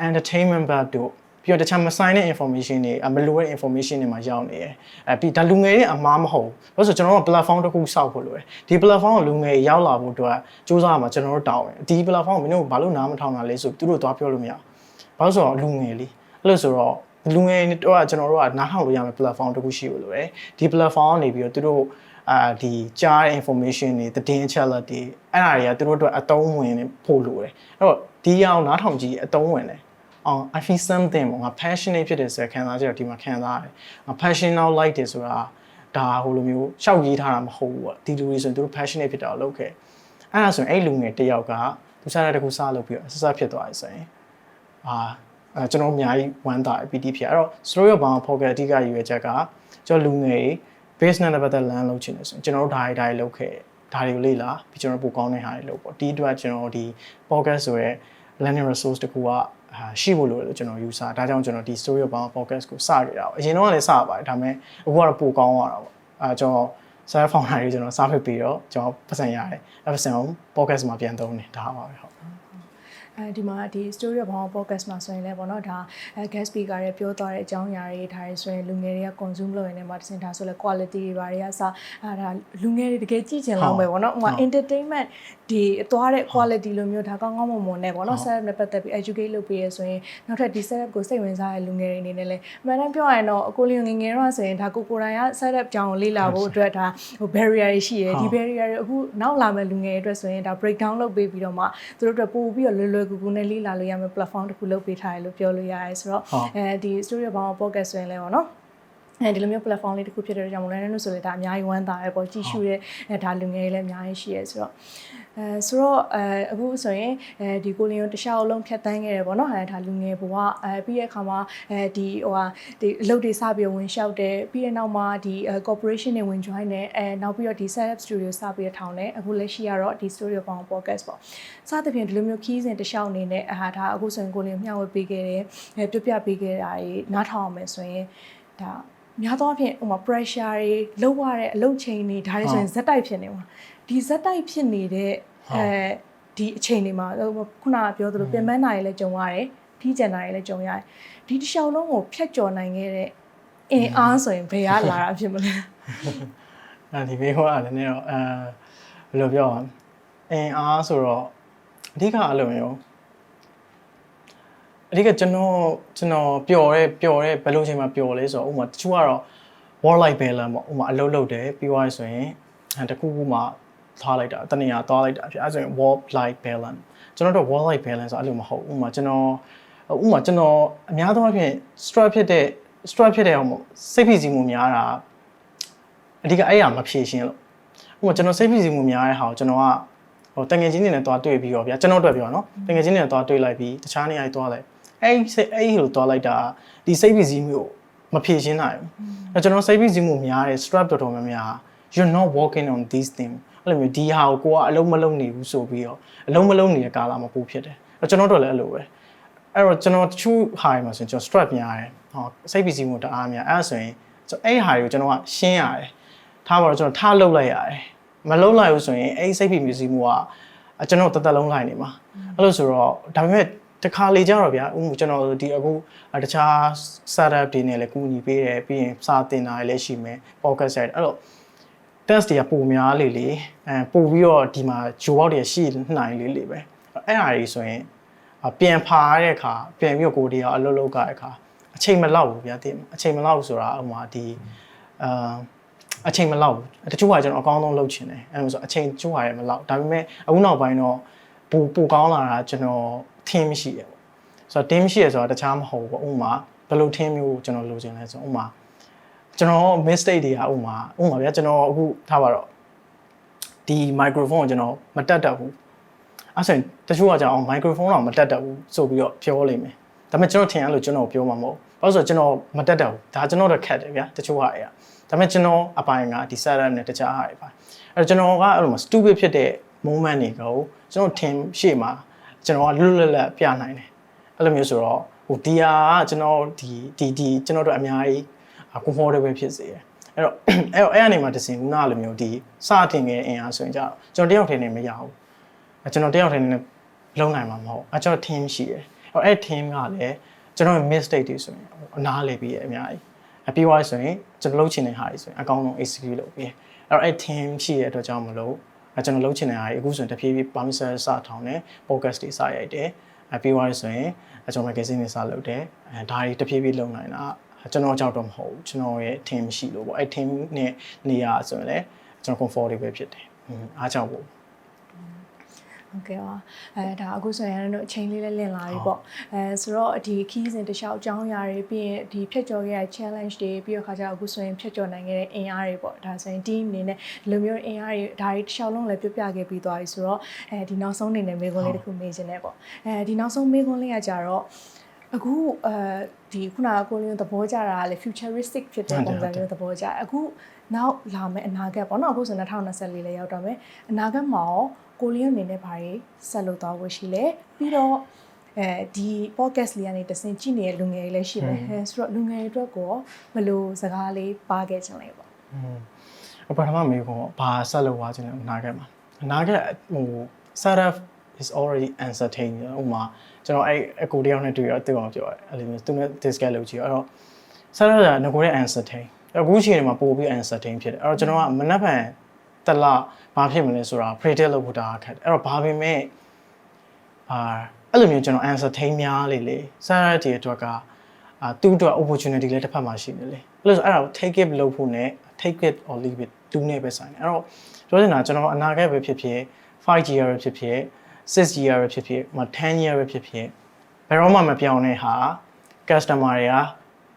entertainment ဘက်တို့ပြီးတော့တခြားမဆိုင်တဲ့ information တွေမလိုတဲ့ information တွေမှာရောက်နေတယ်ပြီးဒါလူငယ်တွေအမားမဟုတ်ဘူးလို့ဆိုကျွန်တော်တို့ platform တစ်ခုစောက်ဖို့လိုတယ်ဒီ platform ကိုလူငယ်ရောက်လာဖို့အတွက်စူးစမ်းရမှာကျွန်တော်တို့တောင်းတယ်ဒီ platform ကိုမင်းတို့ဘာလို့နားမထောင်တာလဲဆိုသူတို့သွားပြောလို့မရဘာလို့ဆိုတော့လူငယ်လေးအဲ့လိုဆိုတော့လူငယ်တို့ကကျွန်တော်တို့ကနားထောင်လို့ရမယ့် platform တစ်ခုရှိဖို့လိုတယ်ဒီ platform ကနေပြီးတော့သူတို့ဒီကြားတဲ့ information တွေသတင်းအချက်အလက်တွေအဲ့ဒါတွေကသူတို့အတွက်အသုံးဝင်ဖို့လိုတယ်အဲ့တော့ဒီအောင်နားထောင်ကြည့်အသုံးဝင်တယ်I feel something ငါ passionate ဖြစ်တယ်ဆိုခံစားချက်တော့ဒီမှာခံစားရတယ်ငါ passion now like တယ်ဆိုတာဒါဟိုလိုမျိုးရှောက်ရေးထားတာမဟုတ်ဘူးပေါ့ဒီလူတွေဆိုရင်သူတို့ passionate ဖြစ်တာကိုလုပ်ခဲ့အဲ့ဒါဆိုရင်အဲ့လူငယ်တစ်ယောက်ကသူစားတဲ့တစ်ခုစားလုပ်ပြီးတော့ဆက်ဖြစ်သွားပြီဆိုရင်ကျွန်တော်အများကြီးဝမ်းသာပီတိဖြစ်အဲ့တော့ story of Burma podcast အဓိကရည်ရွယ်ချက်ကကျွန်တော်လူငယ် business နဲ့ပတ်သက်လမ်းလုပ်ချင်တယ်ဆိုရင်ကျွန်တော်တို့ဒါတွေလုပ်ခဲ့ဒါတွေကိုလေ့လာပြီးကျွန်တော်ပိုကောင်းတဲ့ဟာတွေလုပ်ပေါ့ဒီအတွက်ကျွန်တော်ဒီ podcast ဆိုရဲ learning resource တခုကရှိဖို့လို့ကျွန်တော်ယူဆဒါကြောင့်ကျွန်တော်ဒီ story of Burma podcast ကိုစခဲ့တာပေါ့အရင်တော့လည်းစပါတယ်ဒါပေမဲ့အခုကတော့ပိုကောင်းသွားတာပေါ့ကျွန်တော် self founder တွေကျွန်တော်စဖြစ်ပြီးတော့ကျွန်တော်ပတ်စံရတယ်အဲ့ပတ်စံကို podcast မှာပြန်သုံးတယ်ဒါပါပဲဟုတ်ဒီမှာဒီ story of Burma podcast မှာဆိုရင်လည်းပေါ့နော်ဒါ guest speaker တွေပြောသွားတဲ့အကြောင်းအရာတွေထားရဆိုရင်လူငယ်တွေက consume လုပ်ရင်လည်းမှာတစင်ဒါဆိုလဲ quality တွေဘာတွေကစဒါလူငယ်တွေတကယ်ကြည့်ချင်လောက်ပဲပေါ့နော်ဟို entertainment ဒီသွားတဲ့ quality လိုမျိုးဒါကောင်းကောင်းမွန်မွန်နဲ့ပေါ့နော် setup နဲ့ပတ်သက်ပြီး educate လုပ်ပေးရဆိုရင်နောက်ထပ်ဒီ setup ကိုစိတ်ဝင်စားတဲ့လူငယ်တွေအနေနဲ့လည်းအမှန်တမ်းပြောရရင်တော့အကိုလီငယ်တော့ဆိုရင်ဒါကိုယ်တိုင်က setup ကြောင်းကိုလေ့လာဖို့အတွက်ဒါဟို barrier တွေရှိရယ်ဒီ barrier တွေအခုနောက်လာမဲ့လူငယ်တွေအတွက်ဆိုရင်ဒါ break down လုပ်ပေးပြီးတော့မှသူတို့အတွက်ပို့ပြီးတော့လွယ်လွယ်ကူကူနဲ့လေ့လာလို့ရမယ့် platform တစ်ခုလုပ်ပေးထားတယ်လို့ပြောလို့ရတယ်ဆိုတော့ဒီ story of Burma podcast ဆိုရင်လည်းပေါ့နော်ဒီလိုမျိုး platform လေးတစ်ခုဖြစ်တဲ့ကြောင့်မို့လဲလို့ဆိုလေဒါအများကြီးဝမ်းသာရပေါ့ကြည့်ရှုတဲ့ဒါလူငယ်တွေလည်းအများကြီးရှိရဲဆိုတော့အခုဆိုရင်ဒီကိုလင်းကိုတခြားအလုံးဖြတ်တန်းခဲ့တယ်ပေါ့နော်ဒါလူငယ်ဘဝပြီးတဲ့အခါမှာဒီအလုပ်တွေစပြီးဝင်လျှောက်တယ်ပြီးတဲ့နောက်မှာဒီ corporation တွေဝင် join တယ်နောက်ပြီးတော့ဒီ setup studio စပြီးထောင်တယ်အခုလက်ရှိကတော့ဒီ story of Burma podcast ပေါ့စသဖြင့်ဒီလိုမျိုးခီးစဉ်တခြားအနေနဲ့ဒါအခုဆိုရင်ကိုလင်းမျှဝေပေးခဲ့တယ်ပြပြပေးခဲ့တာတွေနားထောင်အောင်မယ်ဆိုရင်ဒါများသောအားဖြင့်ဟိုမှာ pressure တွေလောက်ရတဲ့အလုပ်ချိန်တွေဒါတွေဆိုရင်ဇက်တိုက်ဖြစ်နေမှာဒီဇက်တိုက်ဖြစ်နေတဲ့ ဒီအချိန်တွေမှာခုနကပြောသလိုပြင်ပန်းနိုင်လည်းကြုံရတယ်ထီးကျန်နိုင်လည်းကြုံရတယ်ဒီတစ်လျှောက်လုံးကိုဖျက်ကျော်နိုင်ခဲ့တဲ့အင်အားဆိုရင်ဘယ်ကလာတာဖြစ်မလဲဒီဘေးကတော့လည်းတော့ဘယ်လိုပြောအောင်အင်အားဆိုတော့အဓိကအဲ့လိုမျိုးအဓိကကျွန်တော်ပျော်တဲ့ဘယ်လိုချိန်မှာပျော်လဲဆိုတော့ဥပမာတချို့ကတော့ work life balance ပေါ့ဥပမာအလုပ်လုပ်တယ်ပြီးသွားဆိုရင်တခုခုမှထားလိုက်တာတနေရာသွားလိုက်တာဖြစ်အဲ့ဆိုရင် work life balance ကျွန်တော်တို့ work life balance ဆိုအဲ့လိုမဟုတ်ဥပမာကျွန်တော်အများသောအားဖြင့် stress ဖြစ်တဲ့အောင်စိတ်ဖိစီးမှုများတာအဓိကအဲ့ရမဖြေရှင်းလို့ဥပမာကျွန်တော်စိတ်ဖိစီးမှုများတဲ့ဟာကိုကျွန်တော်ကတငယ်ချင်းတွေနဲ့တွားတွေ့ပြီးတော့ဗျာကျွန်တော်တွေ့ပြီးတော့နော်တငယ်ချင်းတွေနဲ့တွားတွေ့လိုက်ပြီးတခြားနေရာတွေတွားလိုက်အဲ့လိုတွားလိုက်တာဒီစိတ်ဖိစီးမှုကိုမဖြေရှင်းနိုင်ဘူးကျွန်တော်စိတ်ဖိစီးမှုများတဲ့ stress တော်များများ you're not working on these things အဲ့လိုမျိုးဒီဟာကိုကအလုံးမလုံးနေဘူးဆိုပြီးတော့အလုံးမလုံးနေတဲ့ကာလမှာပို့ဖြစ်တယ်ကျွန်တော်တို့လည်းအဲ့လိုပဲအဲ့တော့ကျွန်တော်တချို့ဟာတွေမှာဆိုရင်ကျွန်တော် stress များတယ်စိတ်ဖိစီးမှုတအားများအဲ့ဆိုရင်အဲ့ဟာတွေကိုကျွန်တော်ကရှင်းရတယ်ထားပါတော့ကျွန်တော်ထားလုပ်လိုက်ရတယ်မလုပ်လိုက်ဘူးဆိုရင်အဲ့စိတ်ဖိစီးမှုကကျွန်တော်တလုံးလိုက်နေမှာအဲ့လိုဆိုတော့ဒါပေမဲ့တခါလေကြတော့ဗျာကျွန်တော်ဒီအခုတခြား startup တွေနဲ့လည်းကူညီပေးတယ်ပြီးရင်စာသင်တာလည်းရှိမယ် podcast အဲ့တော့ test တွေကပုံများလေပို့ပြီးတော့ဒီမှာဂျိုးအောက်တွေရှိနိုင်လေပဲအဲ့ဟာတွေဆိုရင်ပြန်ဖာရတဲ့အခါပြန်ပြီးတော့ကိုယ်တွေကအလုပ်လုပ်ကြတဲ့အခါအချိန်မလောက်ဘူးဗျာတင်အချိန်မလောက်ဆိုတာဥပမာဒီအချိန်မလောက်ဘူးတချို့ကကျွန်တော်အကောင်းဆုံးလုပ်ချင်တယ်အဲ့လိုဆိုအချိန်ချို့ရတယ်မလောက်ဒါပေမဲ့အခုနောက်ပိုင်းတော့ပိုကောင်းလာတာကျွန်တော် team ရှိရပေါ့ဆိုတော့ team ရှိရဆိုတာတခြားမဟုတ်ဘူးပေါ့ဥပမာဘယ်လို team မျိုးကျွန်တော်လိုချင်လဲဆိုဥပမာကျွန်တော် mistake တွေကဥပမာဗျာကျွန်တော်အခုထားပါတော့ဒီ microphone ကိုကျွန်တော်မတက်တတ်ဘူးအဲ့ဆိုရင်တချို့ကကြောင် microphone တော့မတက်တတ်ဘူးဆိုပြီးတော့ပြောလိမ့်မယ်ဒါပေမဲ့ကျွန်တော်ထင်ရလို့ကျွန်တော်ပြောမှာမဟုတ်ဘာလို့ဆိုတော့ကျွန်တော်မတက်တတ်ဘူးဒါကျွန်တော်တော့ခက်တယ်ဗျာတချို့ဟာတွေကဒါပေမဲ့ကျွန်တော်အပိုင်းကဒီ setup နဲ့တခြားဟာတွေပါအဲ့တော့ကျွန်တော်ကအဲ့လို stupid ဖြစ်တဲ့ moment တွေကိုကျွန်တော်ထင်ရှေ့မှာကျွန်တော်ကလွတ်လပ်ပြနိုင်တယ်အဲ့လိုမျိုးဆိုတော့ဒီဟာကကျွန်တော်ဒီကျွန်တော်တို့အများကြီး comfortable ဖြစ်စေတယ်အဲ့အနေမှာတစင်ခုနလိုမျိုးဒီစတင်ခဲ့အင်အားဆိုရင်ကျွန်တော်တယောက်ထဲနဲ့မရဘူးကျွန်တော်တယောက်ထဲနဲ့လုံးနိုင်မှာမဟုတ်ကျွန်တော် team ရှိတယ်အဲ့ team ကလည်းကျွန်တော် mistake တွေဆိုရင်အနားလေပြီးအများကြီးပြီးသွားဆိုရင်ကျွန်တော်လုပ်ချင်တဲ့ဟာတွေဆိုရင်အကောင်းဆုံး execute လုပ်ပြီးအဲ့ team ရှိတဲ့အတွက်ကြောင့်မလို့ကျွန်တော်လုပ်ချင်တဲ့ဟာတွေအခုဆိုရင်တဖြည်းဖြည်း permission စထောင်တယ် podcast တွေစရိုက်တယ်ပြီးသွားဆိုရင်ကျွန်တော် magazine တွေစလုပ်တယ်ဒါတွေတဖြည်းဖြည်းလုပ်နိုင်တာကျွန်တော်ကြောက်တော့မဟုတ်ဘူးကျွန်တော်ရဲ့ team ရှိလို့ပေါ့အဲ့ team နဲ့နေရဆိုရင်လည်းကျွန်တော် comfortable ဖြစ်တယ်အားကြောင့်ပေါ့ဟုတ်ကဲ့ပါဒါအခုဆိုရင်တို့အချိန်လေးလည်းလင့်လာပြီပေါ့ဆိုတော့ဒီခီးစဉ်တခြားအကြောင်းအရာတွေပြီးရင်ဒီဖြတ်ကျော်ခဲ့တဲ့ challenge တွေပြီးတော့ခါကျအခုဆိုရင်ဖြတ်ကျော်နိုင်ခဲ့တဲ့အင်အားတွေပေါ့ဒါဆိုရင် team အနေနဲ့ဒီလိုမျိုးအင်အားတွေဒါတွေတစ်လျှောက်လုံးလည်းပြပြခဲ့ပြီးသွားပြီဆိုတော့ဒီနောက်ဆုံးအနေနဲ့မေးခွန်းလေးတစ်ခုမေးချင်တယ်ပေါ့ဒီနောက်ဆုံးမေးခွန်းလေးကကြတော့အခုဒီခုနကကိုလေးသဘောကျတာကလေ futuristic ဖြစ်တဲ့ပုံစံမျိုးသဘောကျအခုနောက်လာမယ့်အနာဂတ်ပေါ့နော်အခုဆို2024လည်းရောက်တော့မယ်အနာဂတ်မှာရောကိုလေးအနေနဲ့ဘာတွေဆက်လုပ်သွားဖို့ရှိလဲပြီးတော့ဒီ podcast လေးကနေတဆင့်ကြည့်နေတဲ့လူငယ်တွေလည်းရှိမယ်ဆိုတော့လူငယ်တွေအတွက်ကိုဘယ်လိုစကားလေးပါခဲ့ချင်လဲပေါ့ပထမမေးခွန်းဘာဆက်လုပ်သွားချင်လဲအနာဂတ်မှာအနာဂတ်startup is already uncertain ဥပမာကျွန်တော်အကိုတယောက်နဲ့တွေ့ရတူအောင်ပြောရတယ်အဲ့လိုမျိုးသူနဲ့ discuss လုပ်ကြည့်အဲ့တော့ startup ကငကိုတဲ့ uncertain အခုချိန်မှာပို့ပြီး uncertain ဖြစ်တယ်အဲ့တော့ကျွန်တော်ကမနှက်ဖန်တလဘာဖြစ်မလဲဆိုတာ predict လုပ်ဖို့တာခက်တယ်အဲ့တော့ဘာပဲမဲ့အဲ့လိုမျိုးကျွန်တော် uncertain များလေstartup တွေအတွက်ကသူ့အတွက် opportunity လည်းတစ်ဖက်မှာရှိနေလေအဲ့လိုဆိုအဲ့ဒါကို take it လုပ်ဖို့နဲ့ take it or leave it တူနေပဲဆိုင်တယ်အဲ့တော့ပြောချင်တာကျွန်တော်အနာဂတ်ပဲဖြစ်ဖြစ် 5 year ပဲဖြစ်ဖြစ်6 year ပဲဖြစ်ဖြစ်10 year ပဲဖြစ်ဖြစ်ဘယ်တော့မှမပြောင်းတဲ့ဟာ customer တွေက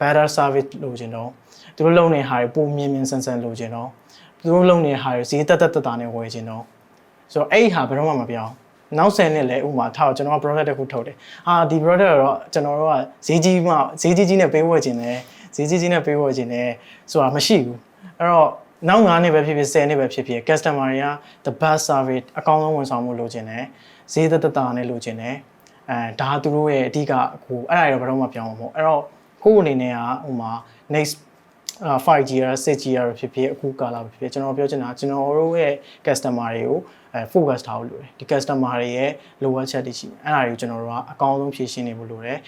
better service လိုချင်တော့သူတို့လုပ်နေတဲ့ဟာတွေပုံမြင်ဆန်လိုချင်တော့သူတို့လုပ်နေတဲ့ဟာတွေဈေးတက်နဲ့ဝယ်ချင်တော့ဆိုတော့အဲ့ဒီဟာဘယ်တော့မှမပြောင်းနောက်10နှစ်လဲဥမာထားကျွန်တော်က product တစ်ခုထုတ်တယ်ဒီ product ကတော့ကျွန်တော်တို့ကဈေးကြီးနဲ့ပေးဝယ်ချင်တယ်ဈေးကြီးနဲ့ပေးဝယ်ချင်တယ်ဆိုတာမရှိဘူးအဲ့တော့နောက်9နှစ်ပဲဖြစ်ဖြစ်10နှစ်ပဲဖြစ်ဖြစ် customer တွေက the best service အကောင်းဆုံးဝန်ဆောင်မှုလိုချင်တယ်ဈေးတက်နဲ့လိုချင်တယ်ဒါသူတို့ရဲ့အဓိကဟိုအဲ့ဒါတွေတော့ဘယ်တော့မှပြောင်းမှာမဟုတ်အဲ့တော့ကိုယ့်အနေနဲ့ကဥမာ next 5G ရ 6G ရဖြစ်ဖြစ်အခုကာလာဖြစ်ဖြစ်ကျွန်တော်ပြောချင်တာကျွန်တော်တို့ရဲ့ customer တွေကိုfocus ထားဖို့လိုတယ်ဒီ customer တွေရဲ့လိုအပ်ချက်တွေရှိတယ်အဲ့ဒါတွေကိုကျွန်တော်တို့ကအကောင်းဆုံးဖြည့်ရှင်းနေဖို့လိုတယ်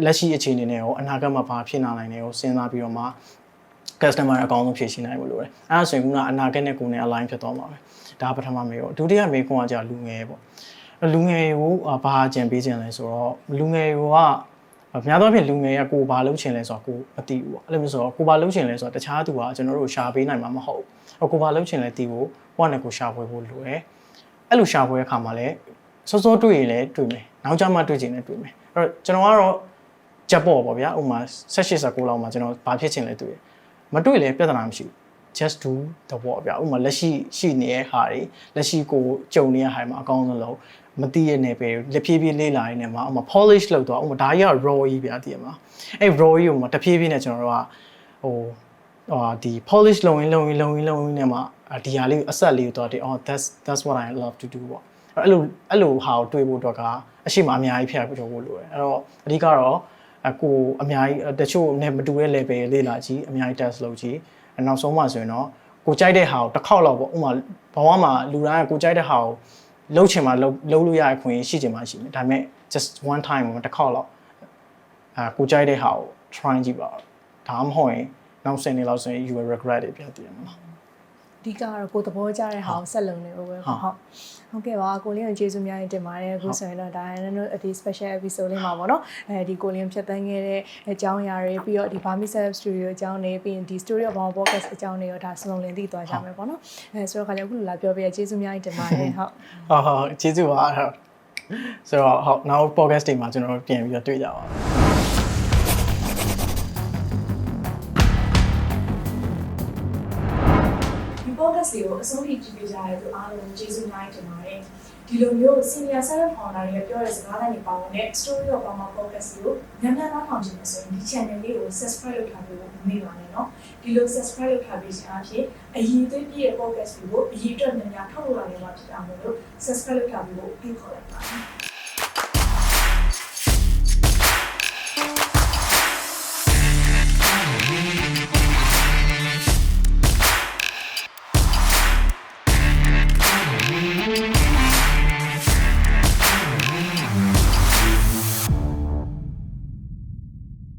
လက်ရှိအခြေအနေနဲ့ရောအနာဂတ်မှာဘာဖြစ်လာနိုင်လဲကိုစဉ်းစားပြီးတော့မှ customer အကောင်းဆုံးဖြည့်ရှင်းနိုင်ဖို့လိုတယ်အဲ့ဒါဆိုရင်ကအနာဂတ်နဲ့ကိုယ်နဲ့ align ဖြစ်သွားမှာပဲဒါပထမမေးတော့ဒုတိယမေးခွန်းကကြာလူငယ်ပေါ့လူငယ်ကိုဘာကြံပေးခြင်းလဲဆိုတော့လူငယ်ကများသောအားဖြင့်လူငယ်ကကိုဘာလုပ်ချင်လဲဆိုတော့ကိုမသိဘူးပေါ့အဲ့လိုမျိုးဆိုတော့ကိုဘာလုပ်ချင်လဲဆိုတော့တခြားသူကကျွန်တော်တို့ရှာပေးနိုင်မှာမဟုတ်ဘူးကိုဘာလုပ်ချင်လဲသိဖို့ကိုကလည်းကိုရှာဖွေဖို့လိုတယ်အဲ့လိုရှာဖွေတဲ့အခါမှာလည်းစောစောတွေ့ရင်လည်းတွေ့မယ်နောက်ကျမှတွေ့ချင်လည်းတွေ့မယ်အဲ့တော့ကျွန်တော်ကတော့ချက်ပေါ့ဗျာဥမာ18 19လောက်မှာကျွန်တော်ဘာဖြစ်ချင်လဲတွေ့မတွေ့လည်းပြဿနာမရှိဘူး just do the work ဗျာဥမာလက်ရှိနေတဲ့ဟာတွေလက်ရှိကိုကြုံနေတဲ့ဟာတွေမှာအကောင်းဆုံးလုပ်မသိရနေပဲလက်ဖြည်းဖြည်းလေးလာနေမှာဥမာ polish လုပ်တော့ဥမာဒါကြီးက raw ကြီးဗျာတည်ရမှာအဲ့ raw ကြီးကိုမှတဖြည်းဖြည်းနဲ့ကျွန်တော်တို့ကဒီ polish လုပ်ရင်နဲ့မှဒီဟာလေးအဆက်လေးတော့oh that's what I love to do ပေါ့အဲ့လိုဟာကိုတွေးဖို့တော့ကအရှိမအများကြီးဖျက်ပြီးတော့လို့ရတယ်အဲ့တော့အဓိကတော့ကိုအများကြီးတချို့နဲ့မတူတဲ့ level လေးလာကြည့်အများကြီး test လုပ်ကြည့်နောက်ဆုံးမှဆိုရင်တော့ကိုကြိုက်တဲ့ဟာကိုတစ်ခေါက်လောက်ပေါ့ဥမာဘဝမှာလူတိုင်းကကိုကြိုက်တဲ့ဟာကိုလှုပ်ချင်မှလှုပ်လို့ရတဲ့ခွင့်ရှိချင်မှရှိမယ်ဒါပေမဲ့ just one time တစ်ခေါက်လောက်ကိုကြိုက်တဲ့ဟာကို try ကြည့်ပါဒါမှမဟုတ်ရင်နောက်10နှစ်လောက်ဆိုရင် you will regret it ပြန်တည်ရမှာအဓိကတော့ကိုသဘောကျတဲ့ဟာကိုဆက်လုပ်နေဖို့ပဲဟုတ်ကဲ့ပါကိုလင်းကိုကျေးဇူးများတင်ပါတယ်အခုဆိုရင်တော့ဒါနဲ့ဒီ special episode လေးမှာပေါ့နော်ဒီကိုလင်းဖြတ်သန်းခဲ့တဲ့အကြောင်းအရာတွေပြီးတော့ဒီ Bamisel Studio အကြောင်းတွေပြီးရင်ဒီ Story of Our Podcast အကြောင်းတွေရောဒါစုံလုံးလင်းသိသွားကြမယ်ပေါ့နော်ဆိုတော့ခါကျအခုလိုလာပြောပြကျေးဇူးများတင်ပါတယ်ဟုတ်ကျေးဇူးပါဆိုတော့ဟုတ်နောက် podcast တွေမှာကျွန်တော်ပြန်ပြီးတော့တွေ့ကြပါမယ်podcast ကိုအဆုံးထိကြည့်ပေးကြရတဲ့အားလုံးကျေးဇူးများတင်ပါတယ်ဒီလိုမျိုး senior service founder တွေပြောတဲ့စကားတိုင်းပေါင်းတဲ့ story of our podcast ကိုများများနားထောင်ကြည့်လို့ဆိုရင်ဒီ channel လေးကို subscribe လုပ်ထားဖို့မမေ့ပါနဲ့เนาะဒီလို subscribe လုပ်ထားပြီးခြင်းအပြင်အရေးသေးပြည့်တဲ့ podcast ကိုအရေးအတွက်များများထုတ်လို့ရမှာဖြစ်တာမို့လို့ subscribe လုပ်ထားဖို့ဖိတ်ခေါ်လိုက်ပါတယ်